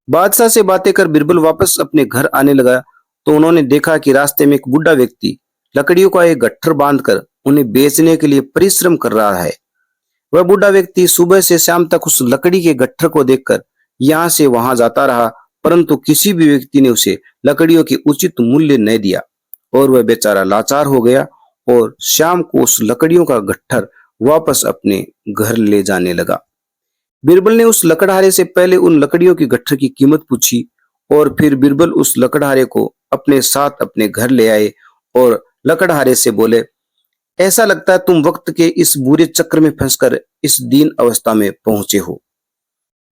बादशाह से बातें कर बीरबल वापस अपने घर आने लगा तो उन्होंने देखा कि रास्ते में एक बूढ़ा व्यक्ति लकड़ियों का एक गट्ठर बांधकर उन्हें बेचने के लिए परिश्रम कर रहा है। वह बूढ़ा व्यक्ति सुबह से शाम तक उस लकड़ी के गट्ठर को देखकर यहाँ से वहां जाता रहा, परंतु किसी भी व्यक्ति ने उसे लकड़ियों की उचित मूल्य नहीं दिया और वह बेचारा लाचार हो गया और शाम को उस लकड़ियों का गट्ठर वापस अपने घर ले जाने लगा। बीरबल ने उस लकड़हारे से पहले उन लकड़ियों की गट्ठर की कीमत पूछी और फिर बीरबल उस लकड़हारे को अपने साथ अपने घर ले आए और लकड़हारे से बोले, ऐसा लगता है तुम वक्त के इस बुरे चक्र में फंसकर इस दीन अवस्था में पहुंचे हो।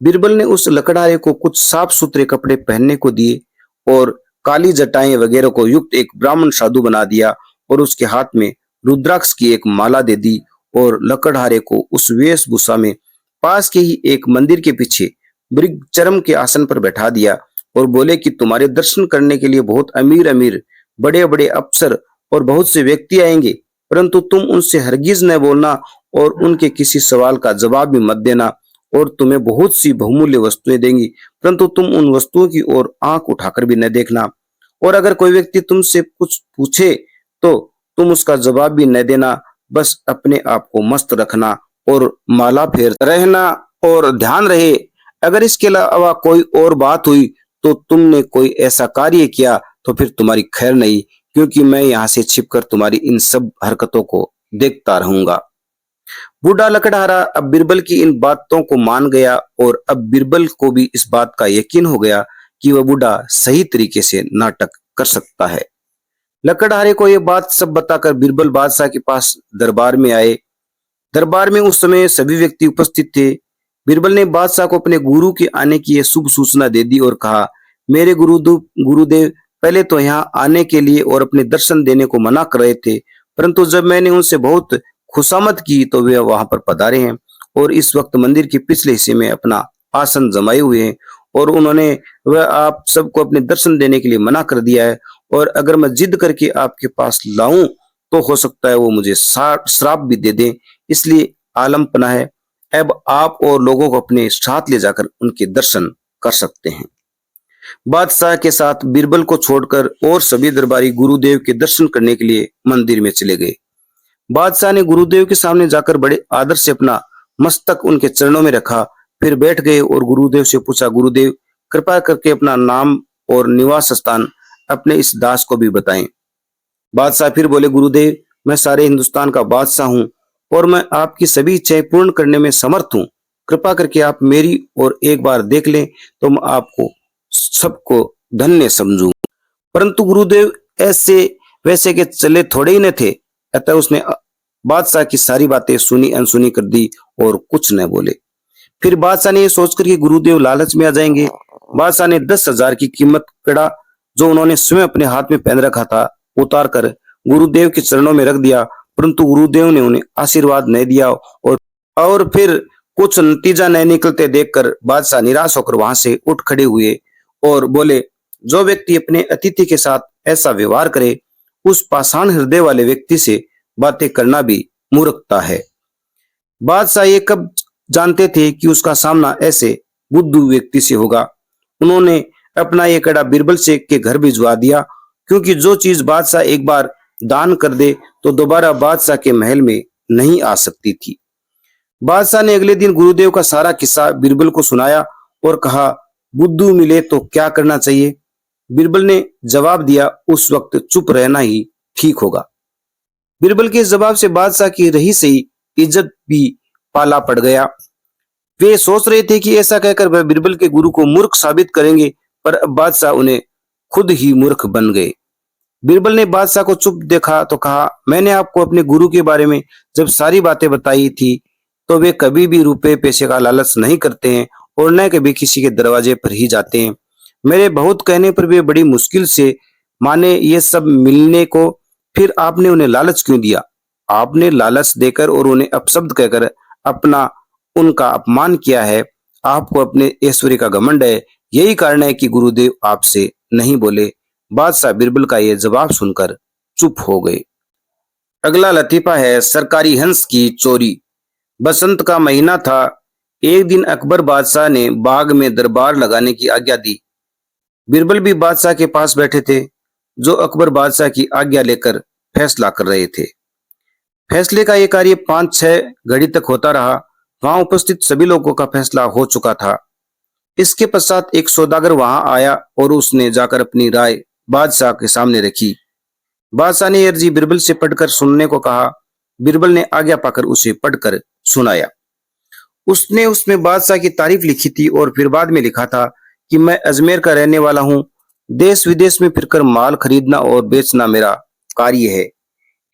बीरबल ने उस लकड़हारे को कुछ साफ सुथरे कपड़े पहनने को दिए और काली जटाएं वगैरह को युक्त एक ब्राह्मण साधु बना दिया और उसके हाथ में रुद्राक्ष की एक माला दे दी और लकड़हारे को उस वेशभूषा में पास के ही एक मंदिर के पीछे मृगचर्म के आसन पर बैठा दिया और बोले कि तुम्हारे दर्शन करने के लिए बहुत अमीर अमीर बड़े बड़े अफसर और बहुत से व्यक्ति आएंगे, परंतु तुम उनसे हरगिज न बोलना और उनके किसी सवाल का जवाब भी मत देना और तुम्हें बहुत सी बहुमूल्य वस्तुएं देंगी, परंतु तुम उन वस्तुओं की ओर आंख उठाकर भी न देखना और अगर कोई व्यक्ति तुमसे कुछ पूछे तो तुम उसका जवाब भी न देना, बस अपने आप को मस्त रखना और माला फेर रहना और ध्यान रहे अगर इसके अलावा कोई और बात हुई तो तुमने कोई ऐसा कार्य किया तो फिर तुम्हारी खैर नहीं, क्योंकि मैं यहाँ से छिपकर तुम्हारी इन सब हरकतों को देखता रहूंगा। बूढ़ा लकड़हारा अब बीरबल की इन बातों को मान गया और अब बीरबल को भी इस बात का यकीन हो गया कि वह बूढ़ा सही तरीके से नाटक कर सकता है। लकड़हारे को यह बात सब बताकर बीरबल बादशाह के पास दरबार में आए। दरबार में उस समय सभी व्यक्ति उपस्थित थे। बीरबल ने बादशाह को अपने गुरु के आने की यह शुभ सूचना दे दी और कहा, मेरे गुरुदेव पहले तो यहाँ आने के लिए और अपने दर्शन देने को मना कर रहे थे, परंतु जब मैंने उनसे बहुत खुशामद की तो वे वहां पर पधारे हैं और इस वक्त मंदिर के पिछले हिस्से में अपना आसन जमाए हुए हैं और उन्होंने वह आप सबको अपने दर्शन देने के लिए मना कर दिया है और अगर मैं जिद करके आपके पास लाऊं तो हो सकता है वो मुझे श्राप भी दे दें, इसलिए आलम पना है अब आप और लोगों को अपने साथ ले जाकर उनके दर्शन कर सकते हैं। बादशाह के साथ बीरबल को छोड़कर और सभी दरबारी गुरुदेव के दर्शन करने के लिए मंदिर में चले गए। बादशाह ने गुरुदेव के सामने जाकर बड़े आदर से अपना मस्तक उनके चरणों में रखा, फिर बैठ गए और गुरुदेव से पूछा, गुरुदेव कृपा करके अपना नाम और निवास स्थान अपने इस दास को भी बताएं। बादशाह फिर बोले, गुरुदेव मैं सारे हिंदुस्तान का बादशाह हूँ और मैं आपकी सभी इच्छाएं पूर्ण करने में समर्थ हूँ, कृपा करके आप मेरी और एक बार देख लें तो मैं आपको सबको धन्य समझूं। परंतु गुरुदेव ऐसे वैसे के चले थोड़े ही न थे, अतः उसने बादशाह की सारी बातें सुनी अनसुनी कर दी और कुछ न बोले। फिर बादशाह ने यह सोचकर कि गुरुदेव लालच में आ जाएंगे, बादशाह ने 10,000 की कीमत कड़ा जो उन्होंने स्वयं अपने हाथ में पहन रखा था उतार कर गुरुदेव के चरणों में रख दिया, परंतु गुरुदेव ने उन्हें आशीर्वाद नहीं दिया और फिर कुछ नतीजा नहीं निकलते देखकर बादशाह निराश होकर वहां से उठ खड़े हुए और बोले, जो व्यक्ति अपने अतिथि के साथ ऐसा व्यवहार करे उस पाषाण हृदय वाले व्यक्ति से बातें करना भी मूर्खता है। बादशाह ये कब जानते थे कि उसका सामना ऐसे बुद्धू व्यक्ति से होगा। उन्होंने अपना ये कड़ा बीरबल से के घर भिजवा दिया, क्योंकि जो चीज बादशाह एक बार दान कर दे तो दोबारा बादशाह के महल में नहीं आ सकती थी। बादशाह ने अगले दिन गुरुदेव का सारा किस्सा बीरबल को सुनाया और कहा, बुद्धू मिले तो क्या करना चाहिए। बीरबल ने जवाब दिया, उस वक्त चुप रहना ही ठीक होगा। बीरबल के जवाब से बादशाह की रही सही इज्जत भी पाला पड़ गया। वे सोच रहे थे कि ऐसा कहकर वह बीरबल के गुरु को मूर्ख साबित करेंगे, पर अब बादशाह उन्हें खुद ही मूर्ख बन गए। बीरबल ने बादशाह को चुप देखा तो कहा, मैंने आपको अपने गुरु के बारे में जब सारी बातें बताई थी तो वे कभी भी रुपए पैसे का लालच नहीं करते हैं और न कभी किसी के दरवाजे पर ही जाते हैं। मेरे बहुत कहने पर वे बड़ी मुश्किल से माने ये सब मिलने को, फिर आपने उन्हें लालच क्यों दिया। आपने लालच देकर और उन्हें अपशब्द कहकर अपना उनका अपमान किया है। आपको अपने ऐश्वर्य का घमंड है, यही कारण है कि गुरुदेव आपसे नहीं बोले। बादशाह बीरबल का यह जवाब सुनकर चुप हो गए। अगला लतीफा है सरकारी हंस की चोरी। बसंत का महीना था। एक दिन अकबर बादशाह ने बाग में दरबार लगाने की आज्ञा दी। बीरबल भी बादशाह के पास बैठे थे, जो अकबर बादशाह की आज्ञा लेकर फैसला कर रहे थे। फैसले का ये कार्य 5-6 घड़ी तक होता रहा। वहां उपस्थित सभी लोगों का फैसला हो चुका था। इसके पश्चात एक सौदागर वहां आया और उसने जाकर अपनी राय बादशाह के सामने रखी। बादशाह ने अर्जी बीरबल से पढ़कर सुनने को कहा। बीरबल ने आज्ञा पाकर उसे पढ़कर सुनाया। उसने उसमें बादशाह की तारीफ लिखी थी और फिर बाद में लिखा था कि मैं अजमेर का रहने वाला हूँ। देश विदेश में फिरकर माल खरीदना और बेचना मेरा कार्य है।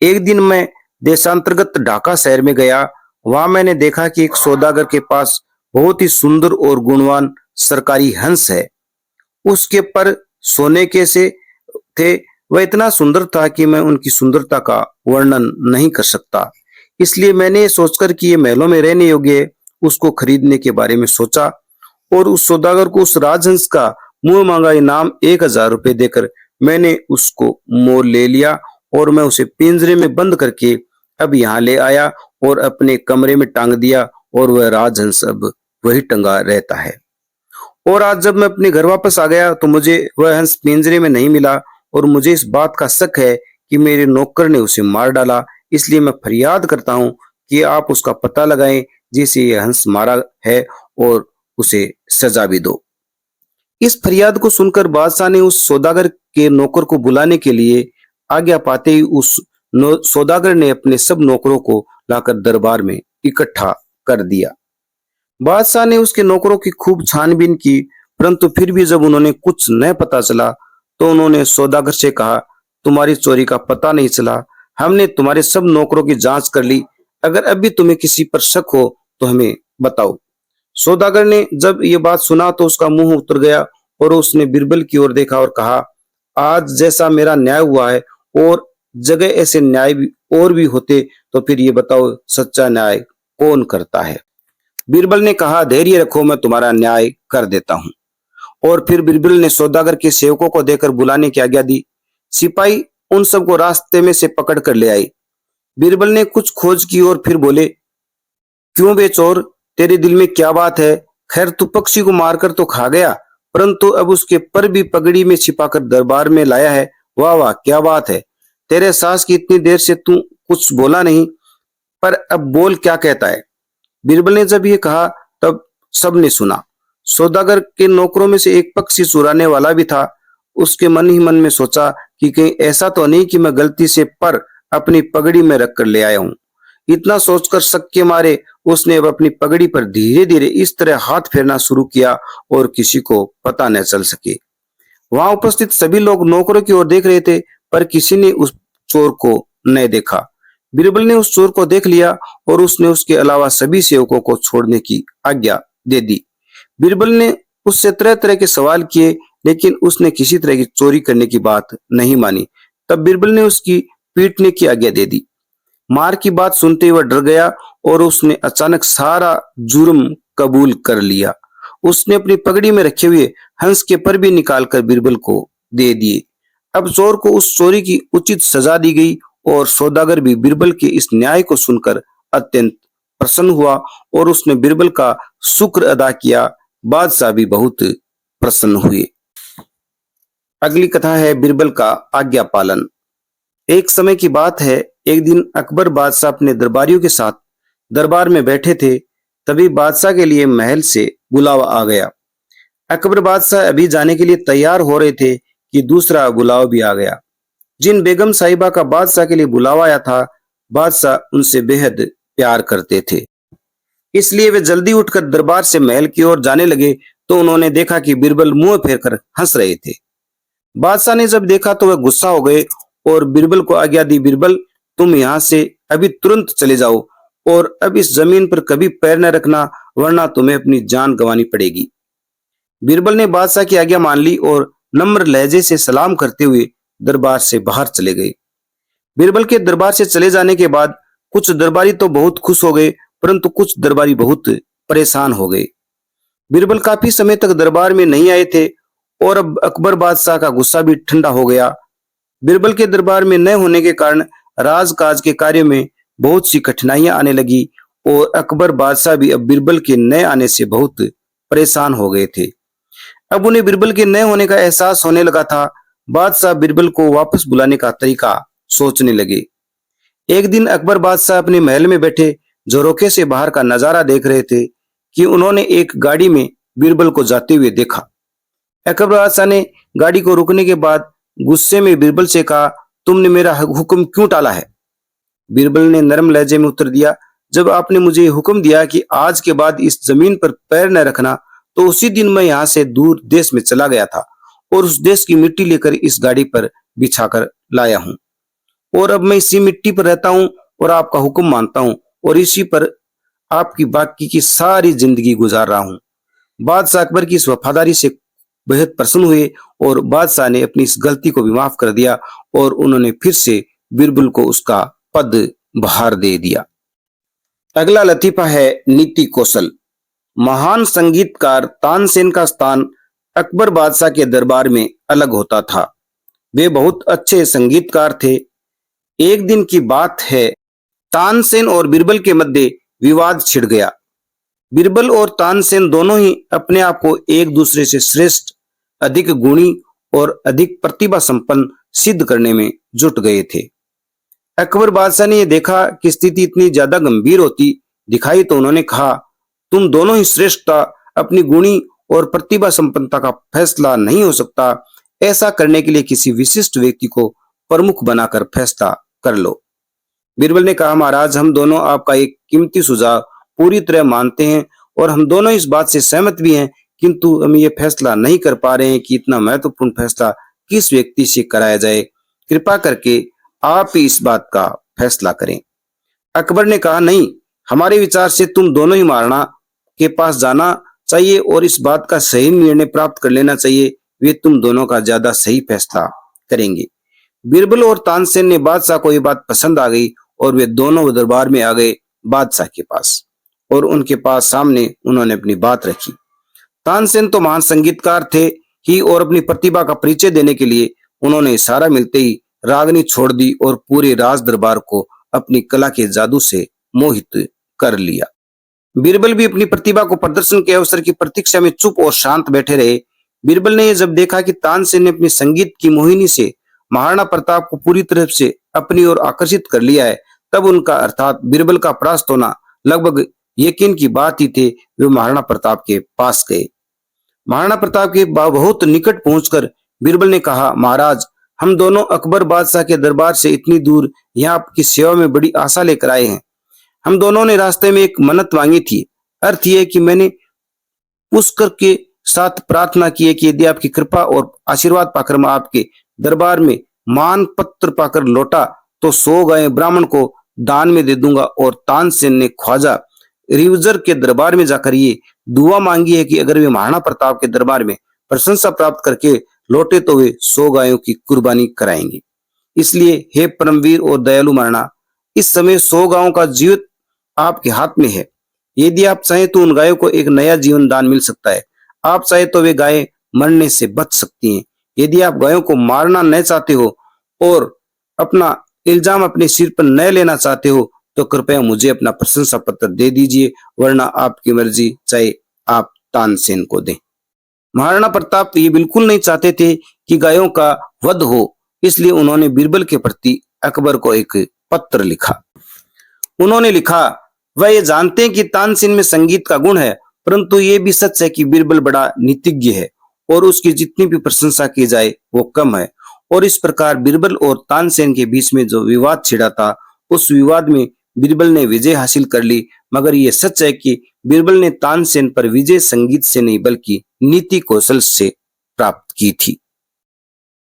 एक दिन मैं देशांतर्गत ढाका शहर में गया। वहां मैंने देखा कि एक सौदागर के पास बहुत ही सुंदर और गुणवान सरकारी हंस है। उसके पर सोने के से थे। वह इतना सुंदर था कि मैं उनकी सुंदरता का वर्णन नहीं कर सकता। इसलिए मैंने ये सोचकर कि ये महलों में रहने योग्य है, उसको खरीदने के बारे में सोचा और उस सौदागर को उस राजहंस का मुंह मांगा इनाम 1000 रुपए देकर मैंने उसको मोल ले लिया और मैं उसे पिंजरे में बंद करके अब यहाँ ले आया और अपने कमरे में टांग दिया और वह राजहंस अब वही टंगा रहता है। और आज जब मैं अपने घर वापस आ गया तो मुझे वह हंस पिंजरे में नहीं मिला और मुझे इस बात का शक है कि मेरे नौकर ने उसे मार डाला। इसलिए मैं फरियाद करता हूँ कि आप उसका पता लगाएं जिसे यह हंस मारा है और उसे सजा भी दो। इस फरियाद को सुनकर बादशाह ने उस सौदागर के नौकर को बुलाने के लिए आज्ञा पाते ही उस सौदागर ने अपने सब नौकरों को लाकर दरबार में इकट्ठा कर दिया। बादशाह ने उसके नौकरों की खूब छानबीन की, परंतु फिर भी जब उन्होंने कुछ न पता चला तो उन्होंने सौदागर से कहा, तुम्हारी चोरी का पता नहीं चला। हमने तुम्हारे सब नौकरों की जांच कर ली। अगर अभी तुम्हें किसी पर शक हो तो हमें बताओ। सौदागर ने जब ये बात सुना तो उसका मुंह उतर गया और उसने बीरबल की ओर देखा और कहा, आज जैसा मेरा न्याय हुआ है और जगह ऐसे न्याय भी और भी होते तो फिर ये बताओ सच्चा न्याय कौन करता है। बीरबल ने कहा, धैर्य रखो, मैं तुम्हारा न्याय कर देता हूँ। और फिर बीरबल ने सौदागर के सेवकों को देकर बुलाने की आज्ञा दी। सिपाही उन सबको रास्ते में से पकड़ कर ले आए। बीरबल ने कुछ खोज की और फिर बोले, क्यों बे चोर, तेरे दिल में क्या बात है? खैर तू पक्षी को मारकर तो खा गया, परंतु अब उसके पर भी पगड़ी में छिपाकर दरबार में लाया है। वाह वाह, क्या बात है। तेरे सास की इतनी देर से तू कुछ बोला नहीं, पर अब बोल, क्या कहता है? बीरबल ने जब ये कहा तब सबने सुना। सौदागर के नौकरों में से एक पक्षी चुराने वाला भी था। उसके मन ही मन में सोचा कि कहीं ऐसा तो नहीं कि मैं गलती से पर अपनी पगड़ी में रख कर ले आया हूं। इतना सोचकर शक के मारे उसने अब अपनी पगड़ी पर धीरे धीरे इस तरह हाथ फेरना शुरू किया और किसी को पता न चल सके। वहां उपस्थित सभी लोग नौकरों की ओर देख रहे थे, पर किसी ने उस चोर को न देखा। बीरबल ने उस चोर को देख लिया और उसने उसके अलावा सभी सेवकों को छोड़ने की आज्ञा दे दी। बीरबल ने उससे तरह तरह के सवाल किए, लेकिन उसने किसी तरह की चोरी करने की बात नहीं मानी। तब बीरबल ने उसकी पीटने की आज्ञा दे दी। मार की बात सुनते ही वह डर गया और उसने अचानक सारा जुर्म कबूल कर लिया। उसने अपनी पगड़ी में रखे हुए हंस के पर भी निकालकर बीरबल को दे दिए। अब चोर को उस चोरी की उचित सजा दी गई और सौदागर भी बीरबल के इस न्याय को सुनकर अत्यंत प्रसन्न हुआ और उसने बीरबल का शुक्र अदा किया। बादशाह भी बहुत प्रसन्न हुए। अगली कथा है बीरबल का आज्ञा पालन। एक समय की बात है, एक दिन अकबर बादशाह अपने दरबारियों के साथ दरबार में बैठे थे। तभी बादशाह के लिए महल से बुलावा आ गया। अकबर बादशाह अभी जाने के लिए तैयार हो रहे थे कि दूसरा बुलावा भी आ गया। जिन बेगम साहिबा का बादशाह के लिए बुलावा आया था, बादशाह उनसे बेहद प्यार करते थे। इसलिए वे जल्दी उठकर दरबार से महल की ओर जाने लगे तो उन्होंने देखा कि बीरबल मुंह फेरकर हंस रहे थे। बादशाह ने जब देखा तो वह गुस्सा हो गए और बीरबल को आज्ञा दी, बीरबल तुम यहाँ से अभी तुरंत चले जाओ और अब इस जमीन पर कभी पैर न रखना, वरना तुम्हें अपनी जान गंवानी पड़ेगी। बीरबल ने बादशाह की आज्ञा मान ली और नम्र लहजे से सलाम करते हुए दरबार से बाहर चले गए। बीरबल के दरबार से चले जाने के बाद कुछ दरबारी तो बहुत खुश हो गए, परंतु कुछ दरबारी बहुत परेशान हो गए। बीरबल काफी समय तक दरबार में नहीं आए थे और अब अकबर बादशाह का गुस्सा भी ठंडा हो गया। बीरबल के दरबार में न होने के कारण राजकाज के कार्य में बहुत सी कठिनाइयां आने लगी और अकबर बादशाह भी अब बीरबल के नए आने से बहुत परेशान हो गए थे। अब उन्हें बीरबल के नए होने का एहसास होने लगा था। बादशाह बीरबल को वापस बुलाने का तरीका सोचने लगे। एक दिन अकबर बादशाह अपने महल में बैठे झरोखे से बाहर का नजारा देख रहे थे कि उन्होंने एक गाड़ी में बीरबल को जाते हुए देखा। अकबर बादशाह ने गाड़ी को रुकने के बाद गुस्से में बीरबल से कहा, तुमने मेरा हुक्म क्यों टाला है? बीरबल ने नरम लहजे में उत्तर दिया, जब आपने मुझे हुक्म दिया कि आज के बाद इस जमीन पर पैर न रखना, तो उसी दिन मैं यहाँ से दूर देश में चला गया था और उस देश की मिट्टी लेकर इस गाड़ी पर बिछाकर लाया हूँ और अब मैं इसी मिट्टी पर रहता हूँ और आपका हुक्म मानता हूँ और इसी पर आपकी बाकी की सारी जिंदगी गुजार रहा हूँ। बादशाह अकबर की इस वफादारी से बेहद प्रसन्न हुए और बादशाह ने अपनी इस गलती को भी माफ कर दिया और उन्होंने फिर से बीरबल को उसका पद बहार दे दिया। अगला लतीफा है नीति कौशल। महान संगीतकार तानसेन का स्थान अकबर बादशाह के दरबार में अलग होता था। वे बहुत अच्छे संगीतकार थे। एक दिन की बात है, तानसेन और बीरबल के मध्य विवाद छिड़ गया। बीरबल और तानसेन दोनों ही अपने आप को एक दूसरे से श्रेष्ठ, अधिक गुणी और अधिक प्रतिभा संपन्न सिद्ध करने में जुट गए थे। अकबर बादशाह ने यह देखा कि स्थिति इतनी ज्यादा गंभीर होती दिखाई तो उन्होंने कहा, तुम दोनों ही श्रेष्ठता, अपनी गुणी और प्रतिभा संपन्नता का फैसला नहीं हो सकता। ऐसा करने के लिए किसी विशिष्ट व्यक्ति को प्रमुख बनाकर फैसला कर लो। बीरबल ने कहा, महाराज, हम दोनों आपका एक कीमती सुझाव पूरी तरह मानते हैं और हम दोनों इस बात से सहमत भी हैं, किंतु हम ये फैसला नहीं कर पा रहे हैं कि इतना महत्वपूर्ण फैसला किस व्यक्ति से कराया जाए। कृपा करके आप ही इस बात का फैसला करें। अकबर ने कहा, नहीं, हमारे विचार से तुम दोनों ही महाराणा के पास जाना चाहिए और इस बात का सही निर्णय प्राप्त कर लेना चाहिए। वे तुम दोनों का ज्यादा सही फैसला करेंगे। बीरबल और तानसेन ने बादशाह को ये बात पसंद आ गई और वे दोनों दरबार में आ गए बादशाह के पास और उनके पास सामने उन्होंने अपनी बात रखी। तानसेन तो महान संगीतकार थे ही और अपनी प्रतिभा का परिचय देने के लिए उन्होंने इशारा मिलते ही रागनी छोड़ दी और पूरे राज दरबार को अपनी कला के जादू से मोहित कर लिया। बीरबल भी अपनी प्रतिभा को प्रदर्शन के अवसर की प्रतीक्षा में चुप और शांत बैठे रहे। बीरबल ने जब देखा कि तानसेन ने अपनी संगीत की मोहिनी से महाराणा प्रताप को पूरी तरह से अपनी ओर आकर्षित कर लिया है, तब उनका अर्थात बीरबल का परास्त होना लगभग यकीन की बात ही थे। वे महाराणा प्रताप के पास गए। महाराणा प्रताप के बहुत निकट पहुंचकर बीरबल ने कहा, महाराज, हम दोनों अकबर बादशाह के दरबार से इतनी दूर यहाँ आपकी सेवा में बड़ी आशा लेकर आए हैं। हम दोनों ने रास्ते में एक मन्नत मांगी थी। अर्थ यह कि मैंने पुष्कर के साथ प्रार्थना की है कि यदि आपकी कृपा और आशीर्वाद पाकर मैं आपके दरबार में मान पत्र पाकर लौटा तो 100 गायें ब्राह्मण को दान में दे दूंगा। और तानसेन ने ख्वाजा रिवजर के दरबार में जाकर ये दुआ मांगी है कि अगर वे महाराणा प्रताप के दरबार में प्रशंसा प्राप्त करके लौटे तो वे 100 गायों की कुर्बानी कराएंगे। इसलिए हे परमवीर और दयालु महाराणा, इस समय 100 गायों का जीवित आपके हाथ में है। यदि आप चाहें तो उन गायों को एक नया जीवन दान मिल सकता है। आप चाहे तो वे गायें मरने से बच सकती हैं। यदि आप गायों को मारना न चाहते हो और अपना इल्जाम अपने सिर पर न लेना चाहते हो तो कृपया मुझे अपना प्रशंसा पत्र दे दीजिए, वरना आपकी मर्जी, चाहे आप तानसेन को दें। महाराणा प्रताप ये बिल्कुल नहीं चाहते थे कि गायों का वध हो, इसलिए उन्होंने बीरबल के प्रति अकबर को एक पत्र लिखा। उन्होंने लिखा, वह ये जानते हैं कि तानसेन में संगीत का गुण है, परंतु ये भी सच है कि बीरबल बड़ा नीतिज्ञ है और उसकी जितनी भी प्रशंसा की जाए वो कम है। और इस प्रकार बीरबल और तानसेन के बीच में जो विवाद छिड़ा था, उस विवाद में बीरबल ने विजय हासिल कर ली। मगर ये सच है कि बीरबल ने तानसेन पर विजय संगीत से नहीं बल्कि नीति कौशल से प्राप्त की थी।